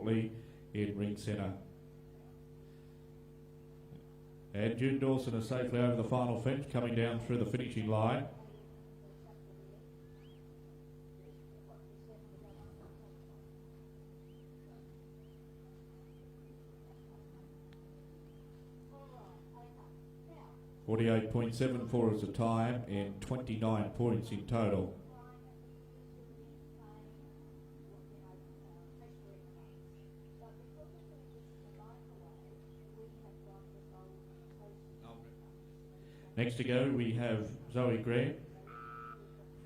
shortly in ring centre. And June Dawson is safely over the final fence, coming down through the finishing line. .48.74 is the time and 29 points in total. Next to go we have Zoe Grant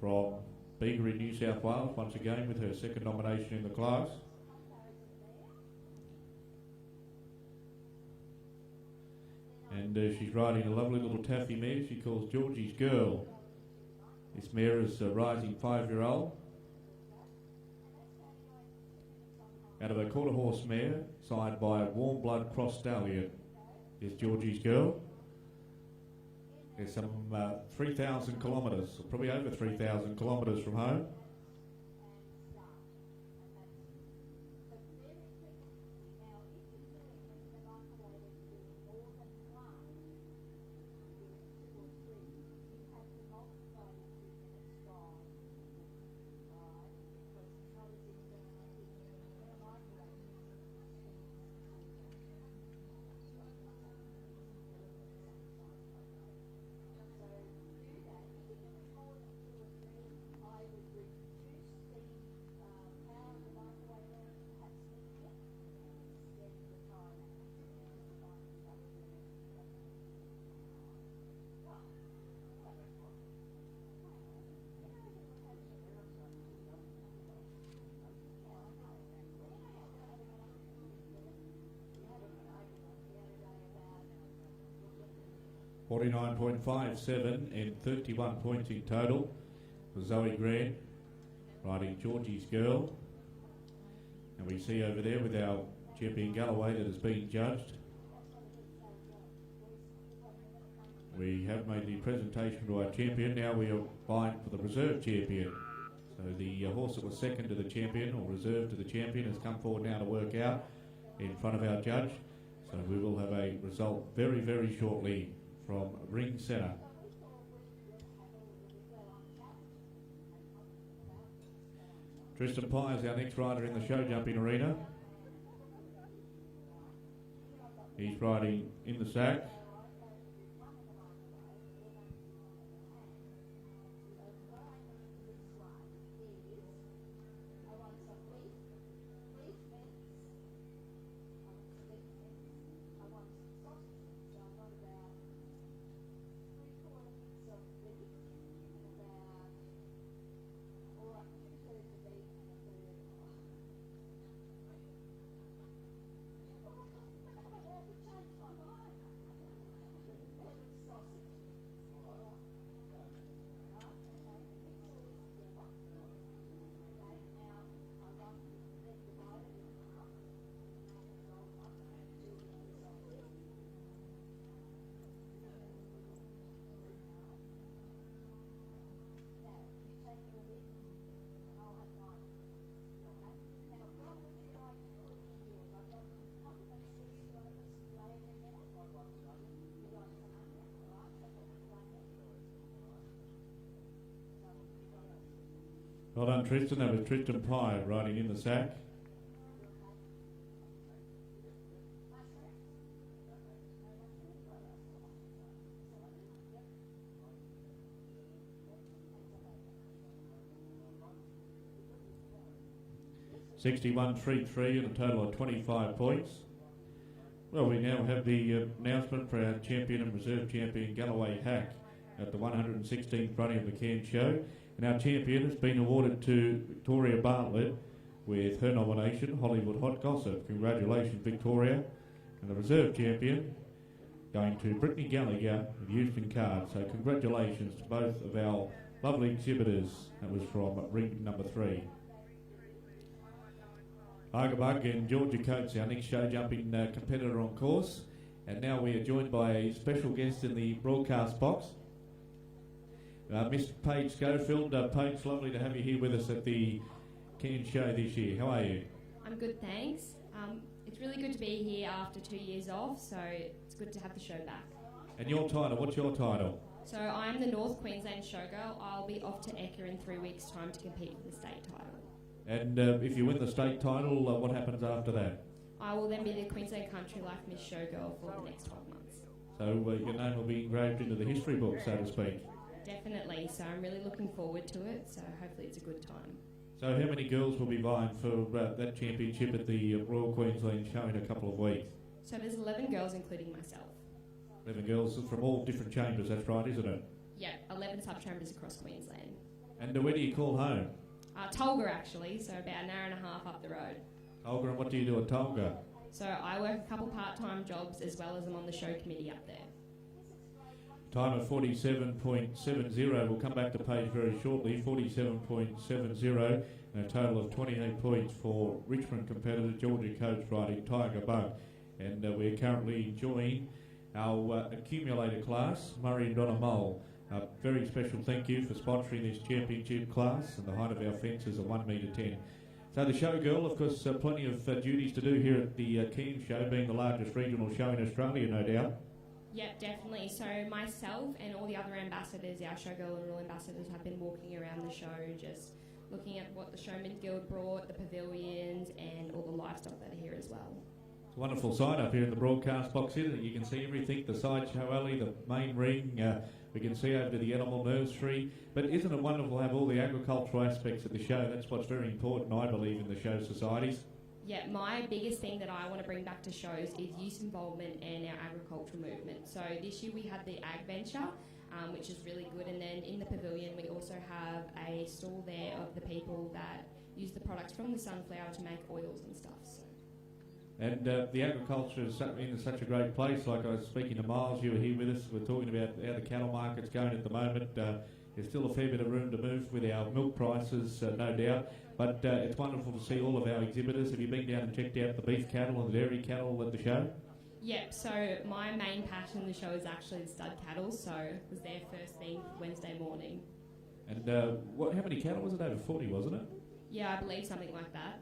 from Bega in New South Wales, once again with her second nomination in the class. And she's riding a lovely little taffy mare she calls Georgie's Girl. This mare is a rising 5-year-old. Out of a quarter horse mare, signed by a Warm Blood Cross Stallion, is Georgie's Girl. There's some 3,000 kilometres, or probably over 3,000 kilometres from home. .49.57 and 31 points in total for Zoe Grant riding Georgie's Girl. And we see over there with our champion Galloway that has been judged. We have made the presentation to our champion. Now we are vying for the reserve champion. So the horse that was second to the champion or reserve to the champion has come forward now to work out in front of our judge. So we will have a result very, very shortly from ring centre. Tristan Pye is our next rider in the show jumping arena. He's riding in the sack. Well done, Tristan. That was Tristan Pye riding in the sack. (61.33) and a total of 25 points. Well, we now have the announcement for our champion and reserve champion Galloway Hack at the 116th running of the Cairns Show. And our champion has been awarded to Victoria Bartlett with her nomination, Hollywood Hot Gossip. Congratulations, Victoria. And the reserve champion going to Brittany Gallagher of Houston Card. So congratulations to both of our lovely exhibitors. That was from ring number 3. Argabug and Georgia Coates, our next show jumping competitor on course. And now we are joined by a special guest in the broadcast box. Miss Paige Schofield. Paige, lovely to have you here with us at the Cairns Show this year. How are you? I'm good, thanks. It's really good to be here after 2 years off, so it's good to have the show back. And your title, what's your title? So I'm the North Queensland showgirl. I'll be off to Ekka in 3 weeks' time to compete for the state title. And if you win the state title, what happens after that? I will then be the Queensland Country Life Miss Showgirl for the next 12 months. So your name will be engraved into the history book, so to speak. Definitely, so I'm really looking forward to it, so hopefully it's a good time. So how many girls will be vying for that championship at the Royal Queensland Show in a couple of weeks? So there's 11 girls, including myself. 11 girls from all different chambers, that's right, isn't it? Yeah, 11 sub-chambers across Queensland. And where do you call home? Tolga, actually, so about an hour and a half up the road. Tolga, and what do you do at Tolga? So I work a couple part-time jobs as well as I'm on the show committee up there. Time of 47.70. We'll come back to Paige very shortly. 47.70 and a total of 28 points for Richmond competitor Georgia coach riding Tiger Bug. And we're currently enjoying our accumulator class, Murray and Donna Mole. A very special thank you for sponsoring this championship class, and the height of our fence is a 1 metre 10. So the showgirl, of course, plenty of duties to do here at the Cairns Show, being the largest regional show in Australia, no doubt. Yep, definitely. So myself and all the other ambassadors, our showgirl and rule ambassadors, have been walking around the show, just looking at what the Showmen's Guild brought, the pavilions, and all the livestock that are here as well. It's a wonderful sight up here in the broadcast box here. You can see everything, the sideshow alley, the main ring. We can see over to the animal nursery. But isn't it wonderful to have all the agricultural aspects of the show? That's what's very important, I believe, in the show societies. Yeah, my biggest thing that I want to bring back to shows is youth involvement and our agricultural movement. So this year we had the Ag Venture, which is really good. And then in the pavilion we also have a stall there of the people that use the products from the sunflower to make oils and stuff. So. And the agriculture is in such a great place. Like I was speaking to Miles, you were here with us. We're talking about how the cattle market's going at the moment. There's still a fair bit of room to move with our milk prices, no doubt. But it's wonderful to see all of our exhibitors. Have you been down and checked out the beef cattle and the dairy cattle at the show? Yep, so my main passion in the show is actually the stud cattle, so I was there first thing Wednesday morning. And how many cattle was it? Over 40, wasn't it? Yeah, I believe something like that.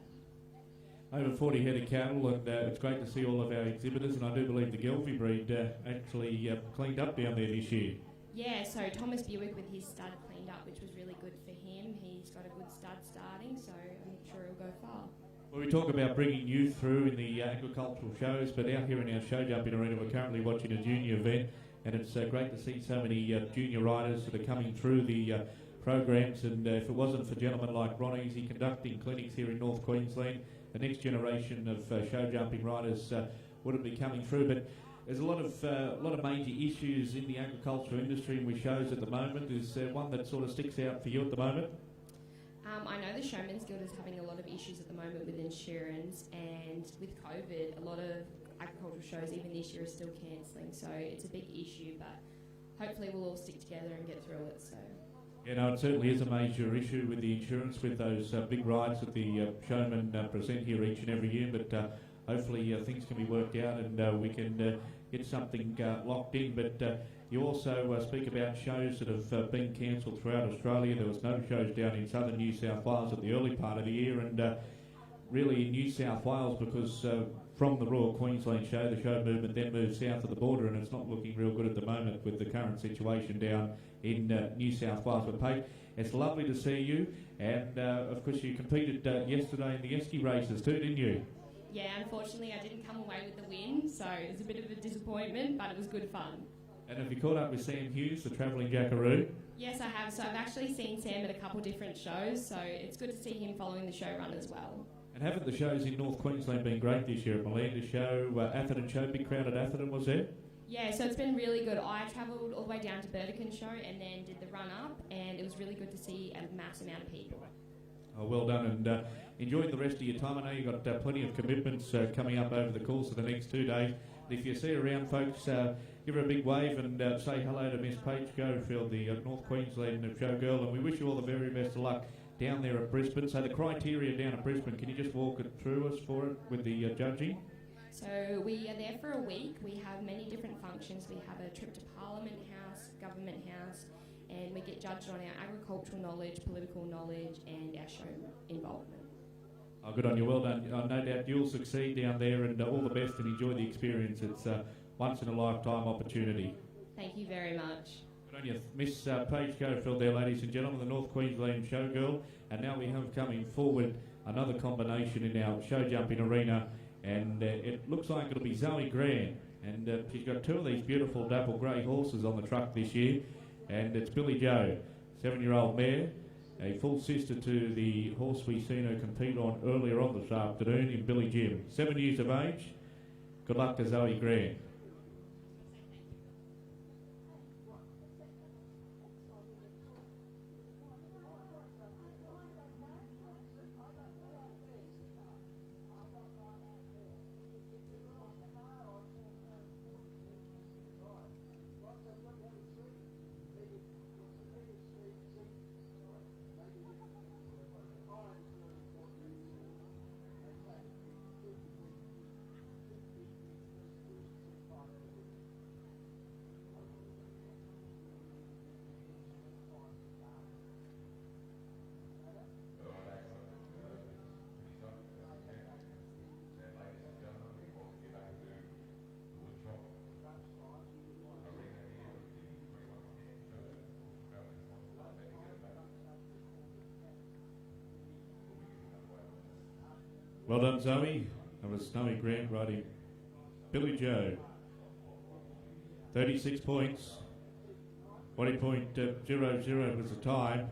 Over 40 head of cattle, and it's great to see all of our exhibitors, and I do believe the Gelfie breed actually cleaned up down there this year. Yeah, so Thomas Buick with his stud cleaned up, which was really good for him. He's got a good stud starting, so I'm sure he'll go far. Well, we talk about bringing youth through in the agricultural shows, but out here in our show jumping arena, we're currently watching a junior event, and it's great to see so many junior riders that are coming through the programs. And if it wasn't for gentlemen like Ron Easy conducting clinics here in North Queensland, the next generation of show jumping riders wouldn't be coming through. But there's a lot of major issues in the agricultural industry and with shows at the moment. Is one that sort of sticks out for you at the moment? I know the Showmen's Guild is having a lot of issues at the moment with insurance, and with COVID, a lot of agricultural shows, even this year, are still cancelling. So it's a big issue, but hopefully we'll all stick together and get through it. So. Yeah, no, it certainly is a major issue with the insurance, with those big rides that the showmen present here each and every year. But hopefully things can be worked out and we can get something locked in. But you also speak about shows that have been cancelled throughout Australia. There was no shows down in southern New South Wales at the early part of the year, and really in New South Wales, because from the Royal Queensland Show, the show movement then moved south of the border, and it's not looking real good at the moment with the current situation down in New South Wales. But Pete, it's lovely to see you, and of course you competed yesterday in the Esky races too, didn't you? Yeah, unfortunately I didn't come away with the win, so it was a bit of a disappointment, but it was good fun. And have you caught up with Sam Hughes, the travelling jackaroo? Yes, I have. So I've actually seen Sam at a couple different shows, so it's good to see him following the show run as well. And haven't the shows in North Queensland been great this year? At Malanda Show, Atherton Show, big crowd at Atherton, was there? Yeah, so it's been really good. I travelled all the way down to Burdekin Show and then did the run-up, and it was really good to see a mass amount of people. Oh, well done, and enjoy the rest of your time. I know you've got plenty of commitments coming up over the course of the next 2 days. If you see her around, folks, give her a big wave and say hello to Miss Paige Schofield, the North Queensland showgirl, and we wish you all the very best of luck down there at Brisbane. So the criteria down at Brisbane, can you just walk it through us for it with the judging? So we are there for a week. We have many different functions. We have a trip to Parliament House, Government House, and we get judged on our agricultural knowledge, political knowledge, and our show involvement. Oh, good on you. Well done. No doubt you'll succeed down there, and all the best, and enjoy the experience. It's a once-in-a-lifetime opportunity. Thank you very much. Good on you. Miss Paige Cofield there, ladies and gentlemen, the North Queensland showgirl. And now we have coming forward another combination in our show jumping arena, and it looks like it'll be Zoe Grant. And she's got two of these beautiful dapple grey horses on the truck this year, and it's Billy Joe, 7-year-old mare, a full sister to the horse we seen her compete on earlier on this afternoon in Billy Jim. 7 years of age. Good luck to Zoe Grant. Well done, Zoe. That was Zoe Grant riding Billy Joe. 36 points. 40.00 was the time.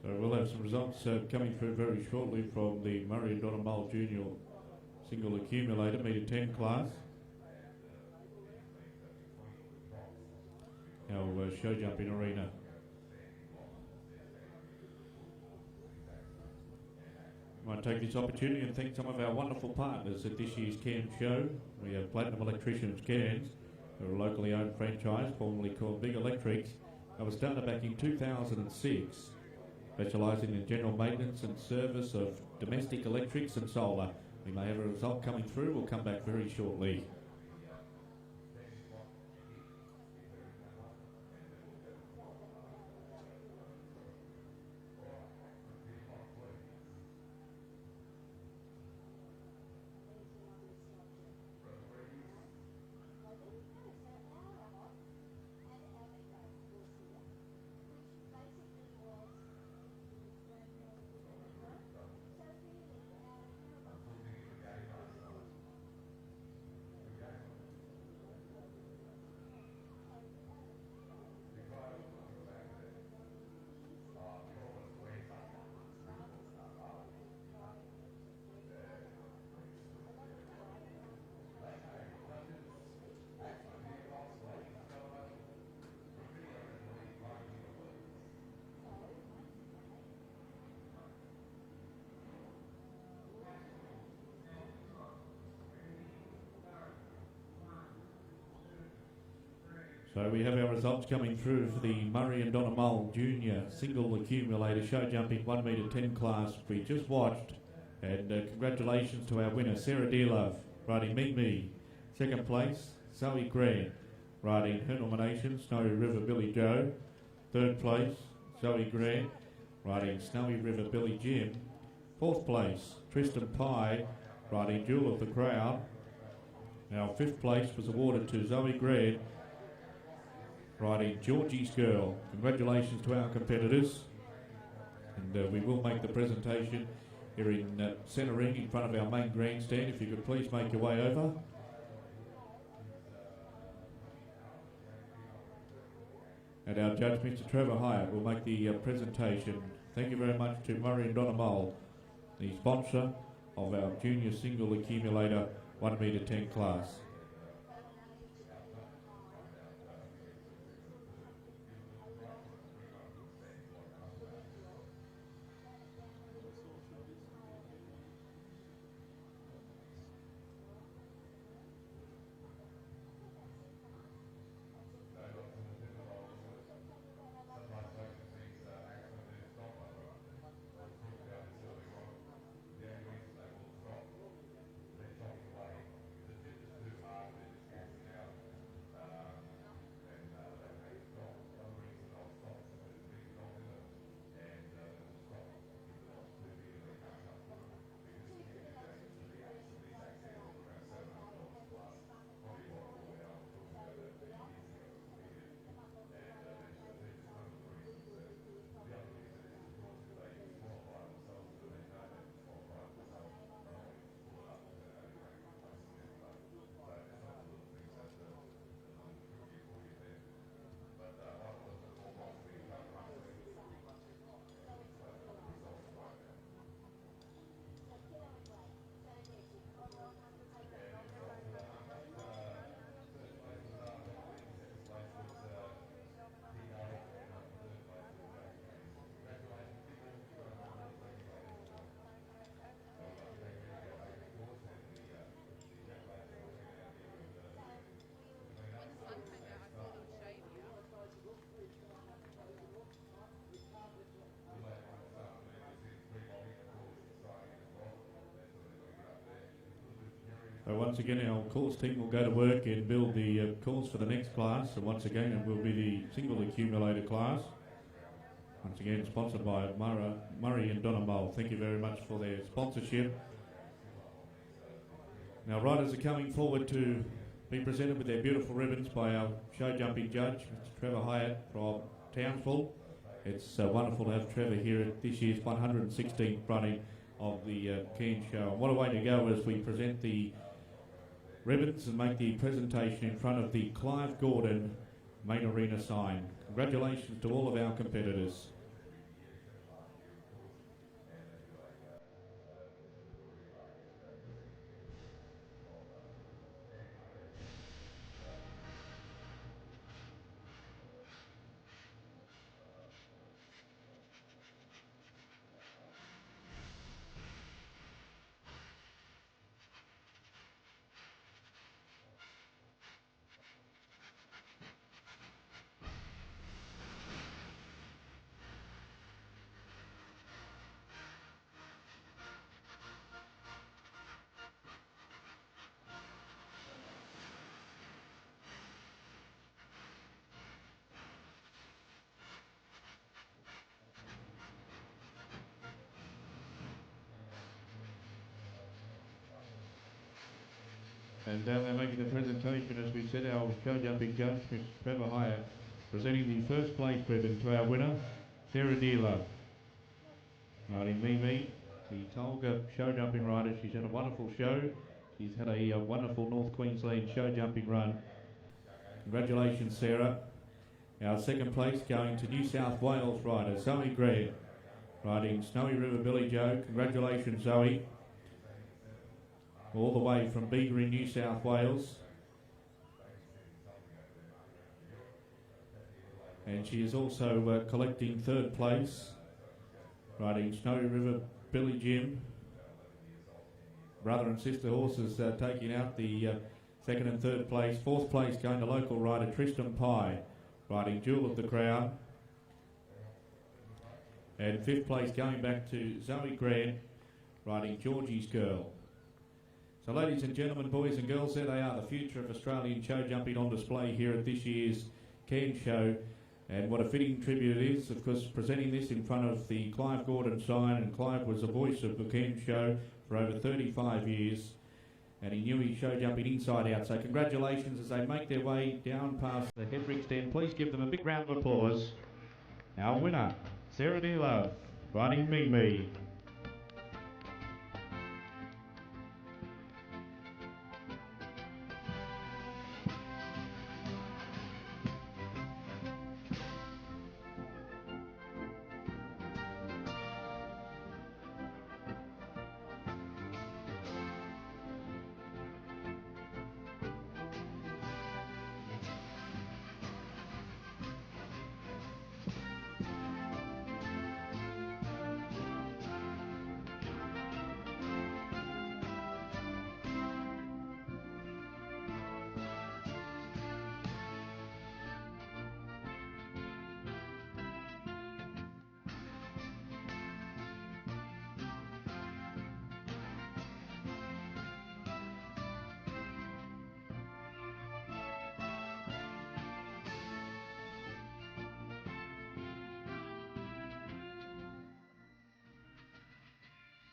So we'll have some results coming through very shortly from the Murray and Donna Mull Junior Single Accumulator, metre 10 class. Our show jumping arena. I might take this opportunity and thank some of our wonderful partners at this year's Cairns show. We have Platinum Electricians Cairns, who are a locally owned franchise, formerly called Big Electrics. It was started back in 2006, specialising in general maintenance and service of domestic electrics and solar. We may have a result coming through. We'll come back very shortly. So we have our results coming through for the Murray and Donamole Junior Single Accumulator Show Jumping 1 metre 10 class we just watched. And congratulations to our winner, Sarah Dearlove, riding Mimi. Second place, Zoe Grant, riding her nomination, Snowy River Billy Joe. Third place, Zoe Grant, riding Snowy River Billy Jim. Fourth place, Tristan Pye, riding Jewel of the Crowd. Now fifth place was awarded to Zoe Grant, riding Georgie's Girl. Congratulations to our competitors. And we will make the presentation here in centre ring in front of our main grandstand. If you could please make your way over. And our judge, Mr. Trevor Hyatt, will make the presentation. Thank you very much to Murray and Donamole, the sponsor of our Junior Single Accumulator 1 metre 10 class. Once again, our course team will go to work and build the course for the next class. So once again, it will be the single accumulator class. Once again, sponsored by Murray and Donamole. Thank you very much for their sponsorship. Now, riders are coming forward to be presented with their beautiful ribbons by our show jumping judge, Mr. Trevor Hyatt from Townsville. It's wonderful to have Trevor here at this year's 116th running of the Cairns Show. And what a way to go as we present the ribbons and make the presentation in front of the Clive Gordon main arena sign. Congratulations to all of our competitors. And down there making the presentation, as we said, our show jumping judge, Mr. Trevor Hyatt, presenting the first place ribbon to our winner, Sarah Dearlove. Riding Mimi, the Tolga show jumping rider. She's had a wonderful show. She's had a wonderful North Queensland show jumping run. Congratulations, Sarah. Our second place going to New South Wales rider, Zoe Grant, riding Snowy River Billy Joe. Congratulations, Zoe. All the way from Bega in New South Wales. And she is also collecting third place, riding Snowy River Billy Jim. Brother and sister horses taking out the second and third place. Fourth place going to local rider Tristan Pye, riding Jewel of the Crown. And fifth place going back to Zoe Grant, riding Georgie's Girl. So ladies and gentlemen, boys and girls, there they are, the future of Australian show jumping on display here at this year's Cairns Show. And what a fitting tribute it is, of course, presenting this in front of the Clive Gordon sign. And Clive was the voice of the Cairns Show for over 35 years. And he knew his show jumping inside out. So congratulations as they make their way down past the Hedrick stand. Please give them a big round of applause. Our winner, Sarah Dearlove, riding Mimi.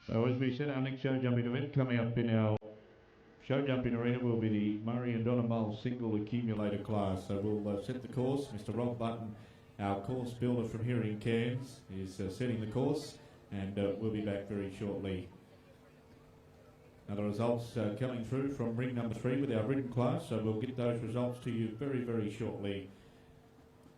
So as we said, our next show jumping event coming up in our show jumping arena will be the Murray and Donna Mull single accumulator class. So we'll set the course. Mr. Rob Button, our course builder from here in Cairns, is setting the course, and we'll be back very shortly. Now the results coming through from ring number 3 with our ridden class, so we'll get those results to you very, very shortly.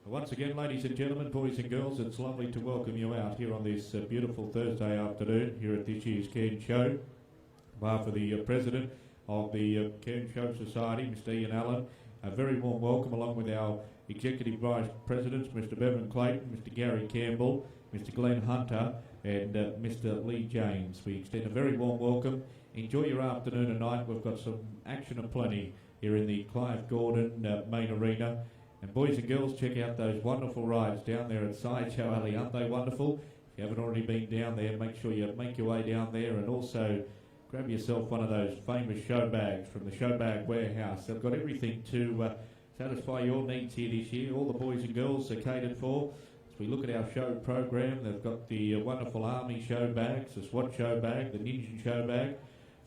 Once again, ladies and gentlemen, boys and girls, it's lovely to welcome you out here on this beautiful Thursday afternoon here at this year's Cairns Show. On behalf of the President of the Cairns Show Society, Mr. Ian Allen, a very warm welcome along with our Executive Vice Presidents, Mr. Bevan Clayton, Mr. Gary Campbell, Mr. Glenn Hunter and Mr. Lee James. We extend a very warm welcome. Enjoy your afternoon and night. We've got some action aplenty here in the Clive Gordon main arena. And boys and girls, check out those wonderful rides down there at Sideshow Alley. Aren't they wonderful? If you haven't already been down there, make sure you make your way down there, and also grab yourself one of those famous show bags from the Show Bag Warehouse. They've got everything to satisfy your needs here this year. All the boys and girls are catered for. As we look at our show program, they've got the wonderful Army show bags, the SWAT show bag, the Ninja show bag.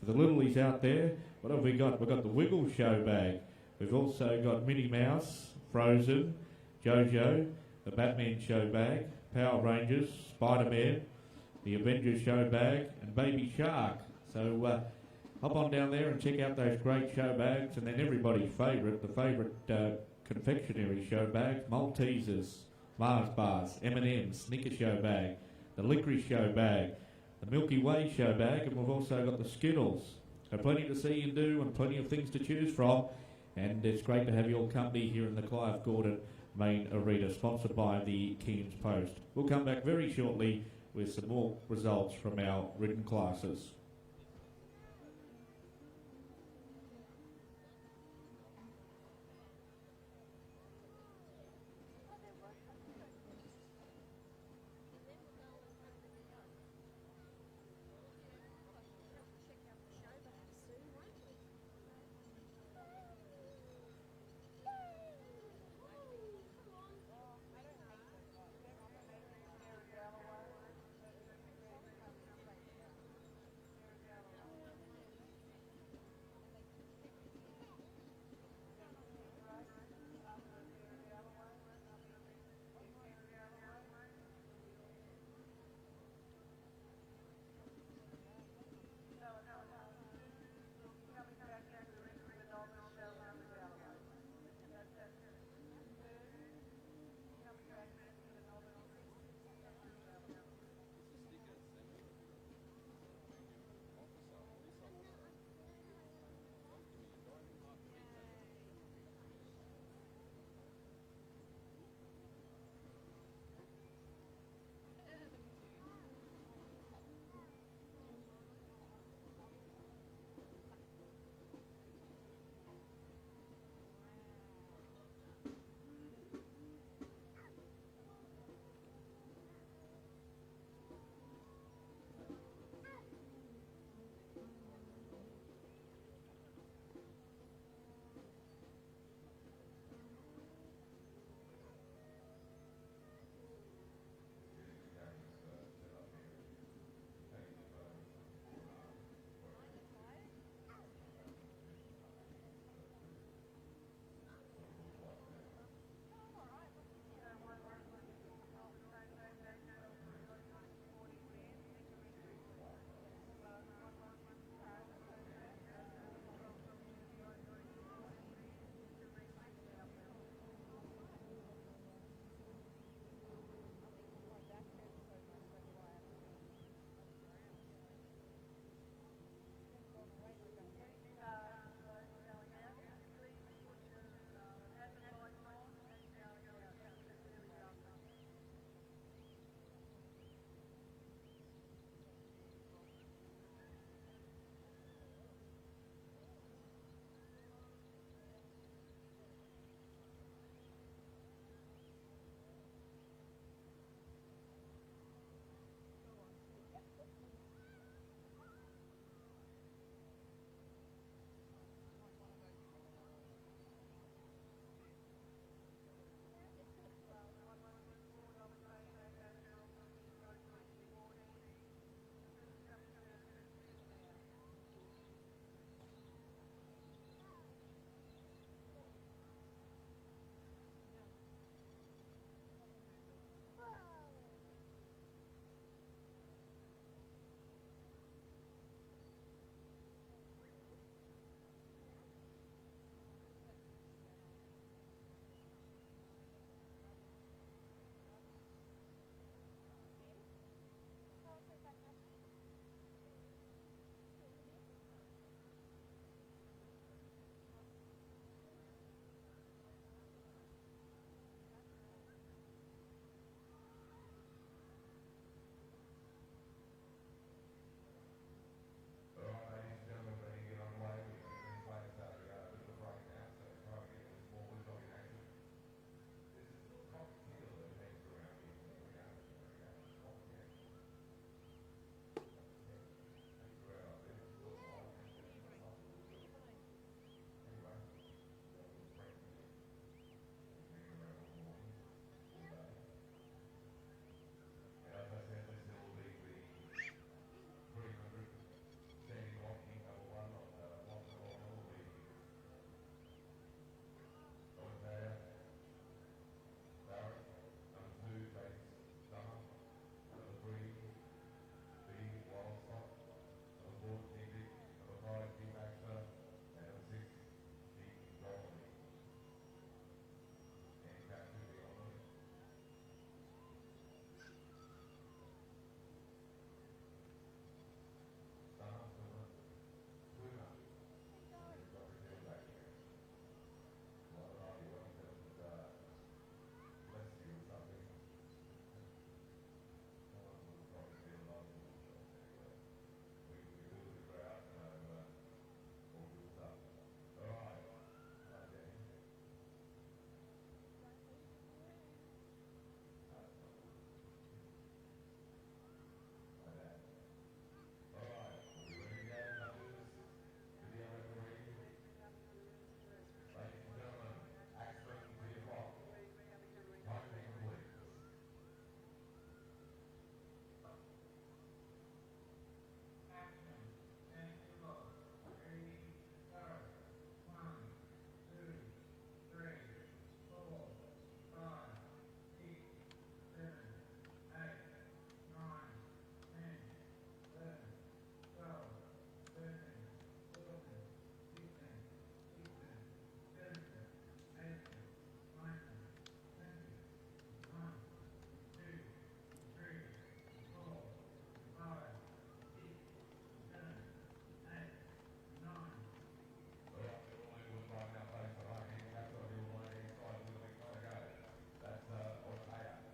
For the littlies out there, what have we got? We've got the Wiggle show bag. We've also got Minnie Mouse, Frozen, Jojo, the Batman show bag, Power Rangers, Spider-Man, the Avengers show bag, and Baby Shark. So hop on down there and check out those great show bags, and then everybody's favourite, the favourite confectionery show bags, Maltesers, Mars bars, M&M's, Snicker show bag, the Licorice show bag, the Milky Way show bag, and we've also got the Skittles. So plenty to see and do, and plenty of things to choose from. And it's great to have your company here in the Clive Gordon main arena, sponsored by the Cairns Post. We'll come back very shortly with some more results from our ridden classes.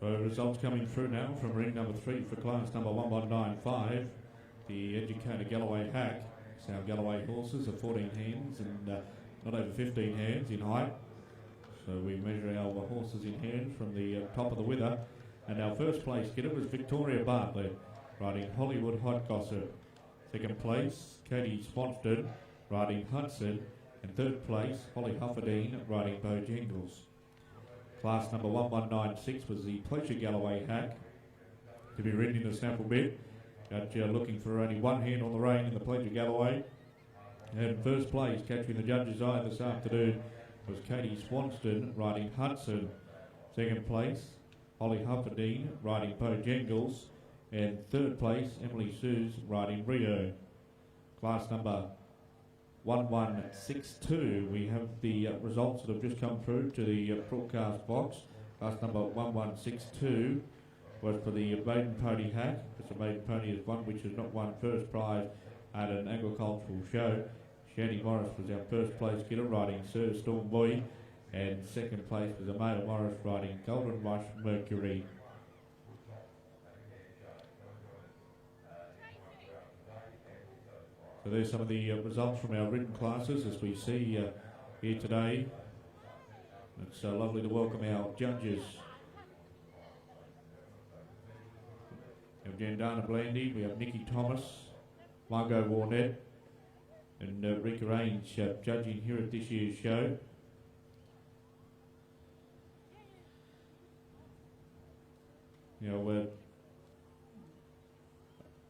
So results coming through now from ring number 3 for class number 1195, the Educator Galloway Hack. So our Galloway horses are 14 hands and not over 15 hands in height. So we measure our horses in hands from the top of the wither. And our first place getter was Victoria Bartlett, riding Hollywood Hot Gossip. Second place, Katie Sponston, riding Hudson. And third place, Holly Hufferdine, riding Bojangles. Class number 1196 was the Pleasure Galloway Hack, to be ridden in the snaffle bit. Judge looking for only one hand on the rein in the Pleasure Galloway. And first place, catching the judge's eye this afternoon, was Katie Swanston, riding Hudson. Second place, Holly Hufferdine, riding Bojangles. And third place, Emily Sues, riding Rio. Class number 1162, we have the results that have just come through to the broadcast box. Class number 1162 was for the maiden pony hack. It's a maiden pony is one which has not won first prize at an agricultural show. Shandy Morris was our first place getter, riding Sir Storm Boy, and second place was Amanda Morris, riding Golden Rush Mercury. So there's some of the results from our ridden classes as we see here today. It's lovely to welcome our judges. We have Jandana Blandy, we have Nikki Thomas, Margot Warnett, and Rika Range judging here at this year's show. You know,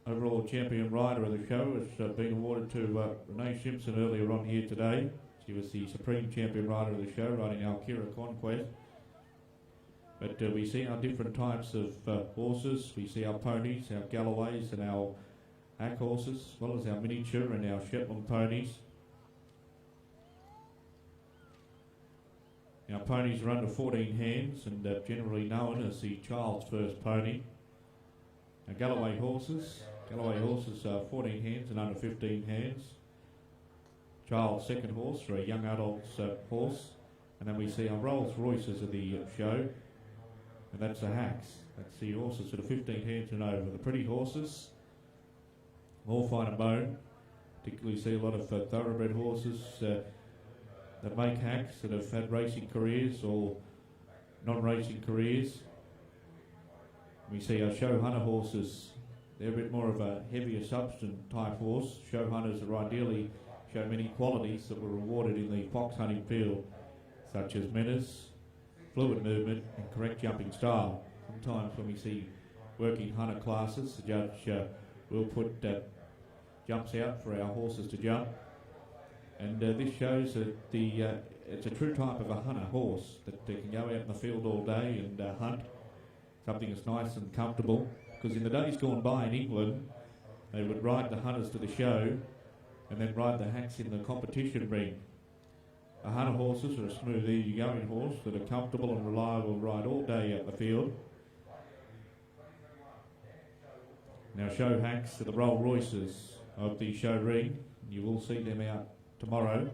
overall champion rider of the show has been awarded to Renee Simpson earlier on here today. She was the supreme champion rider of the show, riding Alkira Conquest. But we see our different types of horses. We see our ponies, our Galloways and our hack horses, as well as our miniature and our Shetland ponies. Our ponies are under 14 hands and generally known as the child's first pony. Our Galloway horses are 14 hands and under 15 hands. Child's second horse for a young adult's horse. And then we see our Rolls Royces of the show. And that's the hacks. That's the horses that are 15 hands and over. The pretty horses, all fine and bone. Particularly see a lot of thoroughbred horses that make hacks that have had racing careers or non-racing careers. We see our show hunter horses. They're a bit more of a heavier substance type horse. Show hunters are ideally show many qualities that were rewarded in the fox hunting field, such as menace, fluid movement and correct jumping style. Sometimes when we see working hunter classes, the judge will put jumps out for our horses to jump. And this shows that it's a true type of a hunter horse that can go out in the field all day and hunt. Something that's nice and comfortable. Because in the days gone by in England, they would ride the hunters to the show and then ride the hacks in the competition ring. The hunter horses are a smooth, easy-going horse that are comfortable and reliable to ride all day out the field. Now show hacks are the Rolls Royces of the show ring. You will see them out tomorrow.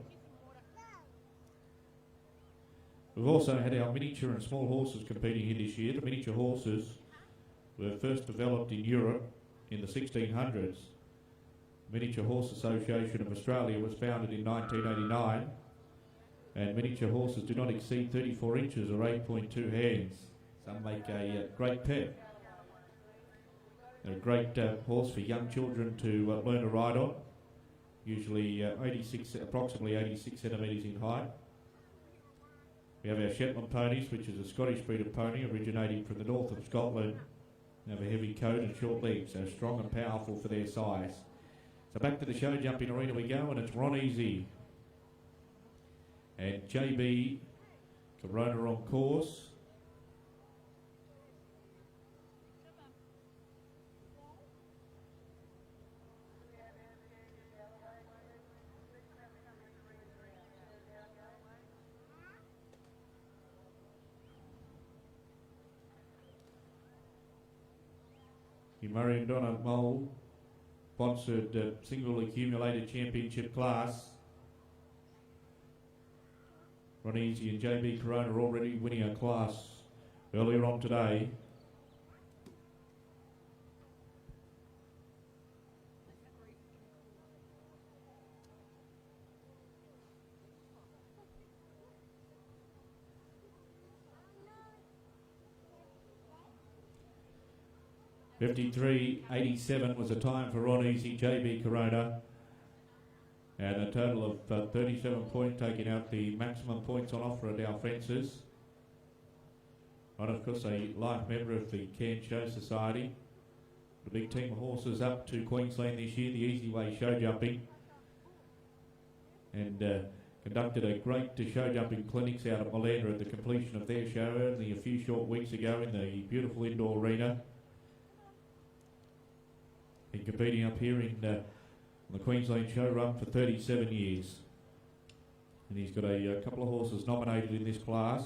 We've also had our miniature and small horses competing here this year. The miniature horses were first developed in Europe in the 1600s. The Miniature Horse Association of Australia was founded in 1989, and miniature horses do not exceed 34 inches or 8.2 hands. Some make a great pet. They're a great horse for young children to learn to ride on, usually approximately 86 centimetres in height. We have our Shetland ponies, which is a Scottish breed of pony originating from the north of Scotland. They have a heavy coat and short legs, so strong and powerful for their size. So back to the show jumping arena we go, and it's Ron Easy and JB Corona on course. Murray and Donna Mole sponsored single accumulated championship class. Ron Easy and JB Corona are already winning a class earlier on today. 53.87 was the time for Ron Easy, JB Corona. And a total of 37 points, taking out the maximum points on offer at our fences. And of course a life member of the Cairns Show Society. The big team of horses up to Queensland this year, the Easy Way Show Jumping. And conducted a great show jumping clinics out at Malanda at the completion of their show only a few short weeks ago in the beautiful indoor arena. Been competing up here in the Queensland Show run for 37 years. And he's got a couple of horses nominated in this class.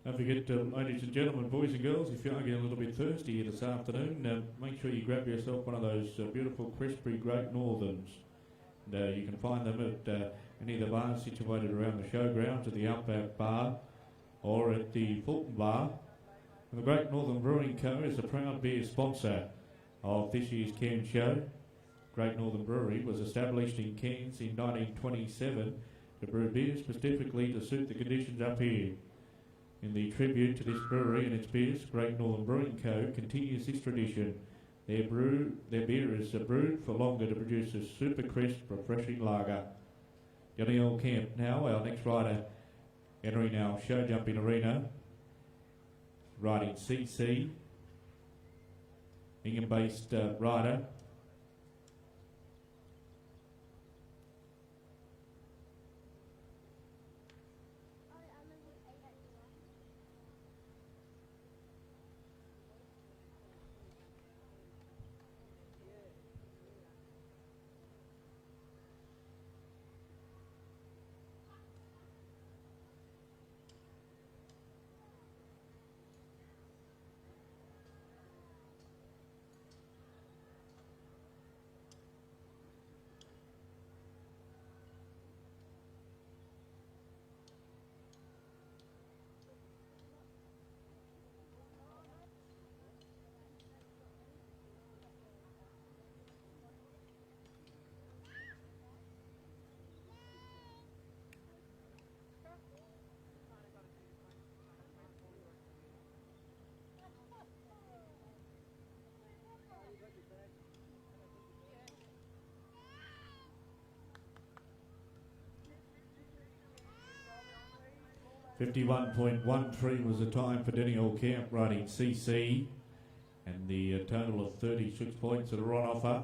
Don't forget, ladies and gentlemen, boys and girls, if you are getting a little bit thirsty here this afternoon, make sure you grab yourself one of those beautiful crispy Great Northerns. And, you can find them at any of the bars situated around the showgrounds, at the Outback Bar or at the Fulton Bar. And the Great Northern Brewing Co. is a proud beer sponsor of this year's Cairns Show. Great Northern Brewery was established in Cairns in 1927 to brew beer specifically to suit the conditions up here. In the tribute to this brewery and its beers, Great Northern Brewing Co. continues this tradition. Their beer is brewed for longer to produce a super crisp, refreshing lager. Johnny Earl Camp now, our next rider entering our show jumping arena, riding CC, Ingham-based rider. .13 was the time for Denny Camp riding CC, and the total of 36 points that are on offer.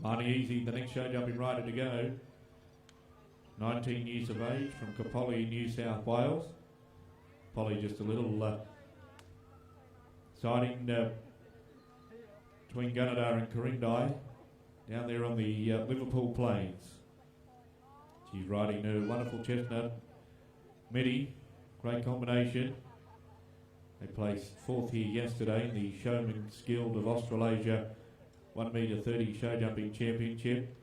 Marnie Easy, the next show jumping rider to go. 19 years of age from Kapolly, New South Wales. Polly just a little Siding between Gunnedah and Corindai, down there on the Liverpool Plains. She's riding her wonderful chestnut, Medi, great combination. They placed 4th here yesterday in the Showman's Guild of Australasia 1 metre 30 show jumping championship.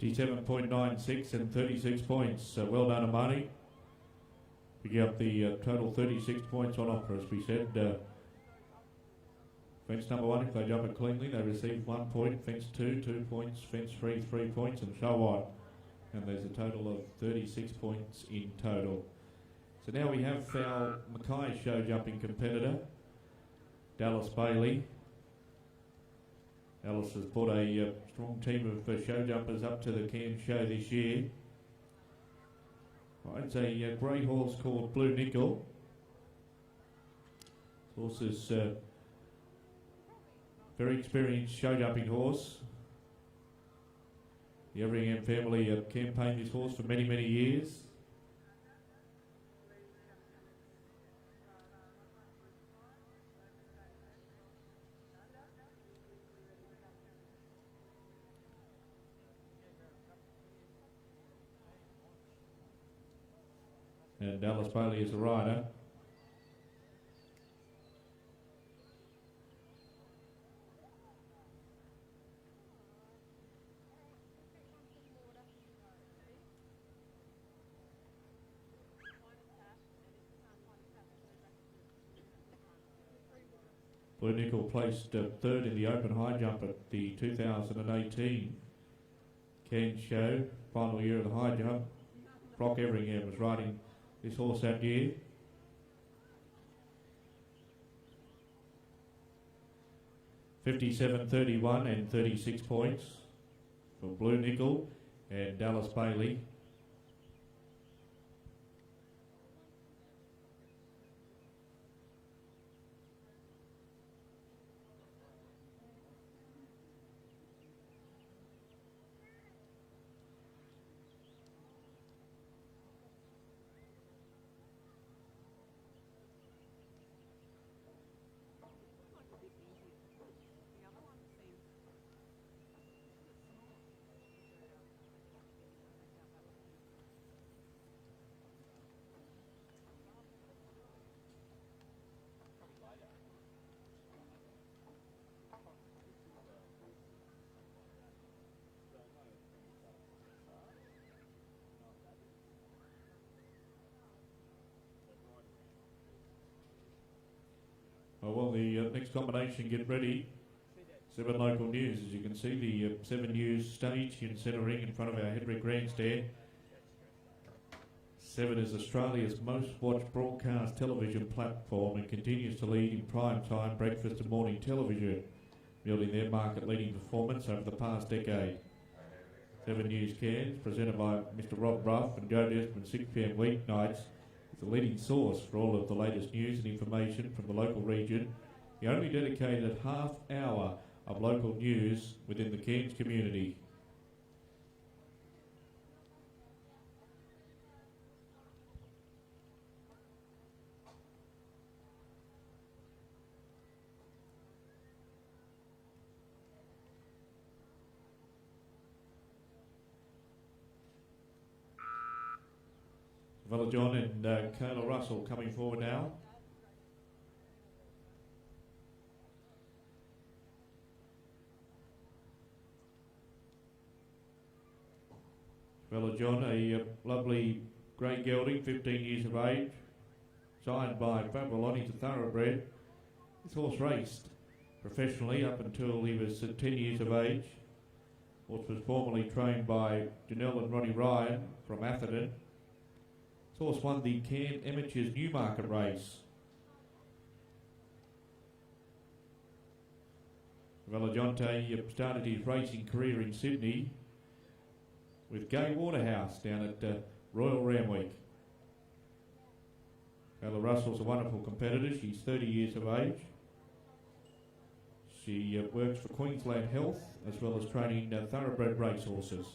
T7.96 and 36 points. Well done, Amani. Picking up the total 36 points on offer, as we said. Fence number 1, if they jump it cleanly, they receive 1 point. Fence 2, 2 points. Fence 3, 3 points, and so on. And there's a total of 36 points in total. So now we have our Mackay show jumping competitor, Dallas Bailey. Alice has brought a strong team of show jumpers up to the Cairns show this year. It's a grey horse called Blue Nickel. This horse is a very experienced show jumping horse. The Everingham family have campaigned this horse for many, many years. And Dallas Bailey is the rider. Blue Nickel placed 3rd in the open high jump at the 2018 Cairns show, final year of the high jump. Brock Everingham was riding this horse that year. $57.31 and 36 points for Blue Nickel and Dallas Bailey. Well, the next combination, get ready. 7 local news. As you can see, the 7 News stage in centre ring in front of our Hedrick grandstand. 7 is Australia's most watched broadcast television platform and continues to lead in prime time breakfast and morning television, building their market leading performance over the past decade. 7 News Cairns, presented by Mr. Rob Ruff and Joe Desmond, 6 p.m. weeknights, is the leading source for all of the latest news and information from the local region. The only dedicated half hour of local news within the Cairns community. Villa John and Kayla Russell coming forward now. Villa John, a lovely grey gelding, 15 years of age. signed by Fabroloni to Thoroughbred. This horse raced professionally up until he was 10 years of age. Horse was formerly trained by Janelle and Ronnie Ryan from Atherton. This horse won the Cairn Amateurs Newmarket race. Velajonte started his racing career in Sydney with Gay Waterhouse down at Royal Randwick. Kayla Russell's a wonderful competitor. She's 30 years of age. She works for Queensland Health as well as training thoroughbred racehorses.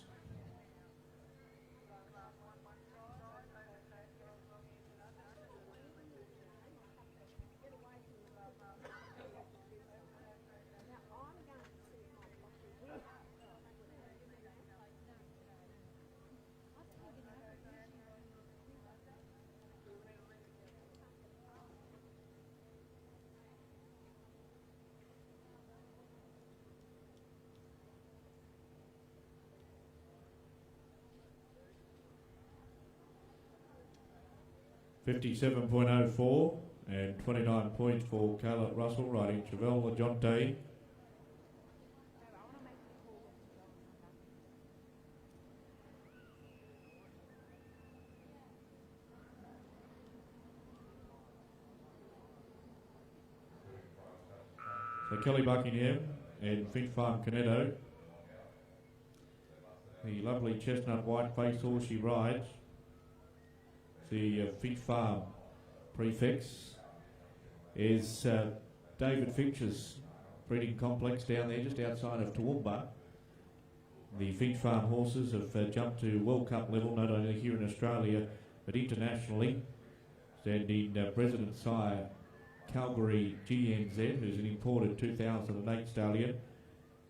$57.04 and 29 points for Kayla Russell riding Chevelle LaJonte. So Kelly Buckingham and Finch Farm Canetto. The lovely chestnut white face horse she rides. The Finch Farm prefix is David Finch's breeding complex down there just outside of Toowoomba. The Finch Farm horses have jumped to World Cup level not only here in Australia but internationally. Standing President Sire Calgary GNZ, who's an imported 2008 stallion,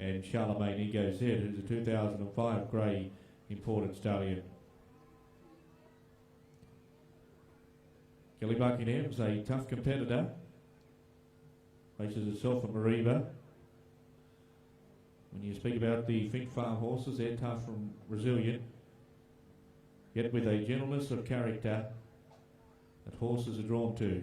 and Charlemagne Ego Z, who's a 2005 grey imported stallion. Kelly Buckingham's a tough competitor. Races herself at Mariba. When you speak about the Finch Farm horses, they're tough and resilient, yet with a gentleness of character that horses are drawn to.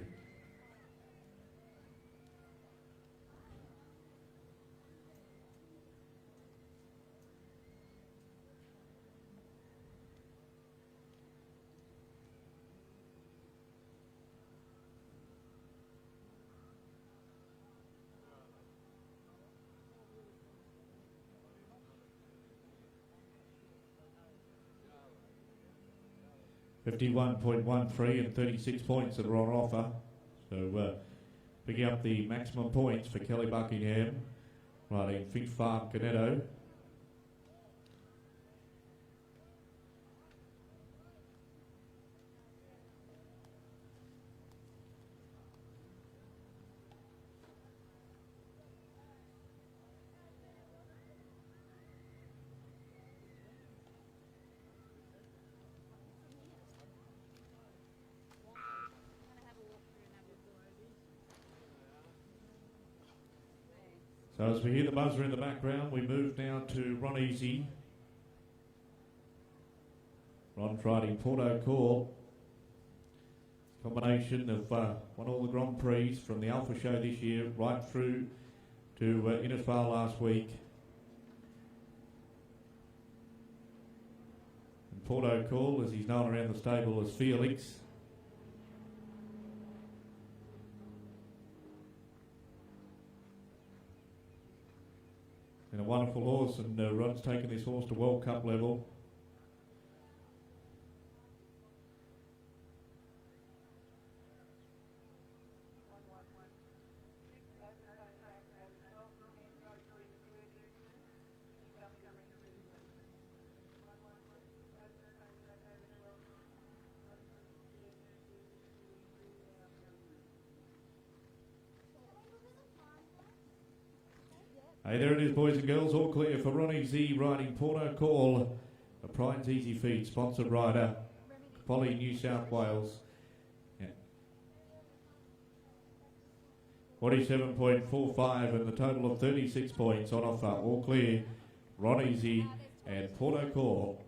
$51.13 and 36 points that are on offer. So picking up the maximum points for Kelly Buckingham, riding Finch Farm Canetto. So as we hear the buzzer in the background, we move now to Ron Easy. Ron's riding Porto Call. Combination of won all the Grand Prix from the Alpha Show this year right through to Innisfail last week. And Porto Call, as he's known around the stable as Felix. And a wonderful horse, and Ron's taken this horse to World Cup level. Hey, there it is, boys and girls, all clear for Ronnie Z riding Porto Call, a Pride's Easy Feed sponsored rider, Polly, New South Wales. Yeah. 47.45 and the total of 36 points on offer, all clear, Ronnie Z and Porto Call.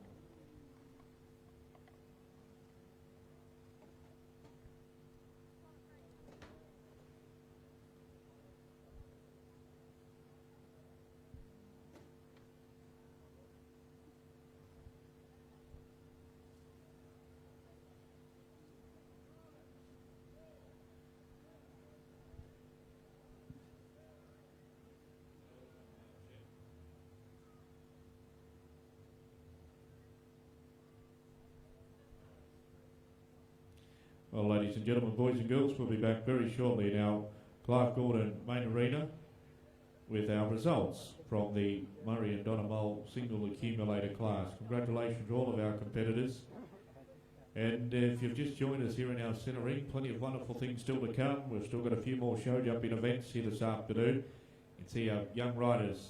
Well, ladies and gentlemen, boys and girls, we'll be back very shortly in our Clark Gordon main arena with our results from the Murray and Donna Mole single accumulator class. Congratulations to all of our competitors. And if you've just joined us here in our centre ring, plenty of wonderful things still to come. We've still got a few more show jumping events here this afternoon. You can see our young riders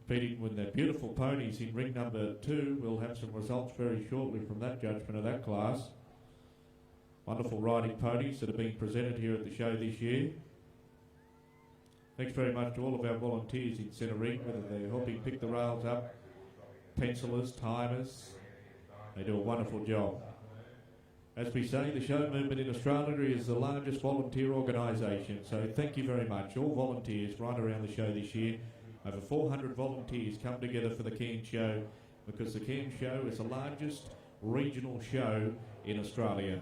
competing with their beautiful ponies in ring number 2. We'll have some results very shortly from that judgment of that class. Wonderful riding ponies that are being presented here at the show this year. Thanks very much to all of our volunteers in centre ring, whether they're helping pick the rails up, pencilers, timers. They do a wonderful job. As we say, the show movement in Australia is the largest volunteer organisation, so thank you very much. All volunteers right around the show this year. Over 400 volunteers come together for the Cairns Show because the Cairns Show is the largest regional show in Australia.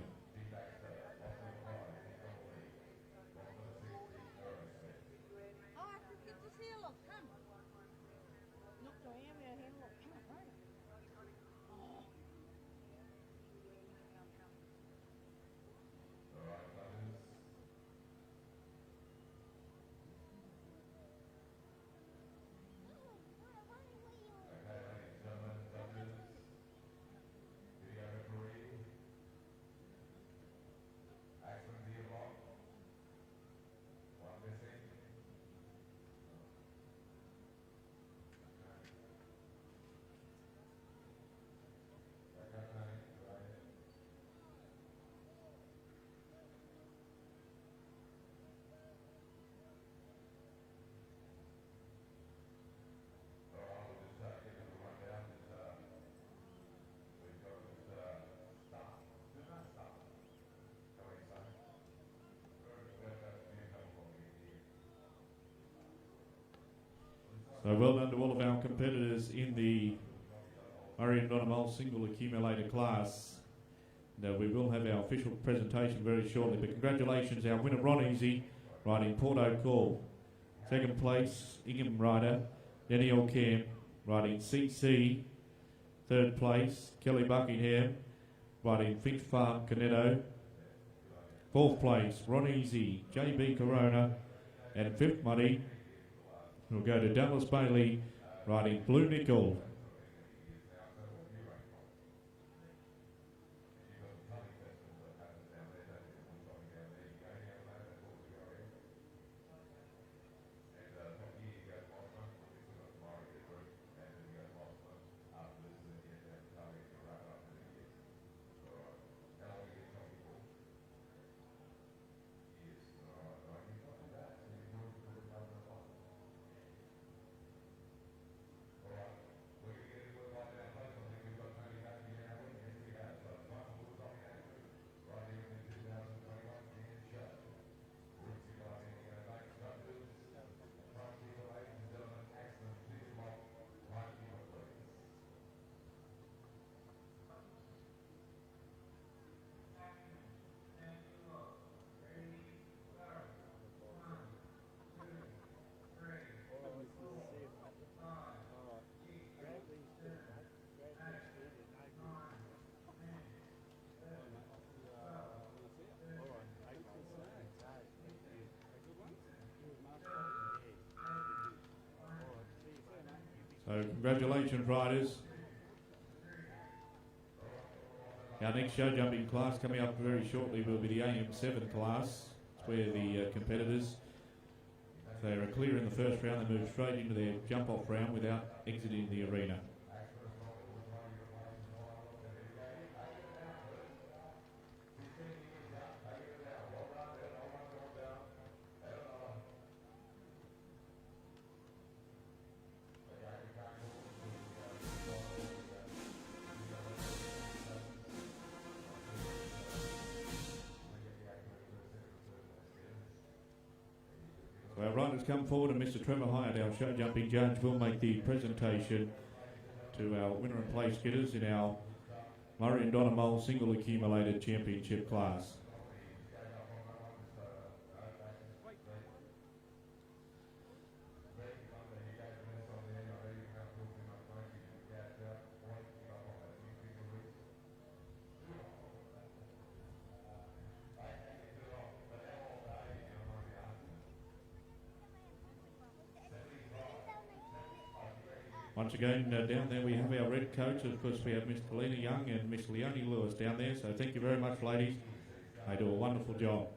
So well done to all of our competitors in the Murray and Donna Mole single accumulator class. Now we will have our official presentation very shortly, but congratulations our winner Ron Easy, riding Port O'Call. Second place, Ingham rider Danielle Camp, riding CC. Third place, Kelly Buckingham, riding Finch Farm Canetto. Fourth place, Ron Easy, JB Corona. And fifth money will go to Dallas Bailey, riding Blue Nickel. So congratulations riders. Our next show jumping class coming up very shortly will be the AM7 class. It's where the competitors, if they are clear in the first round, they move straight into their jump off round without exiting the arena. Our riders come forward and Mr. Trevor Hyatt, our show jumping judge, will make the presentation to our winner and place getters in our Murray and Donna Mole single accumulated championship class. Once again, down there we have our red coats. Of course, we have Miss Kalina Young and Miss Leonie Lewis down there. So thank you very much, ladies. They do a wonderful job.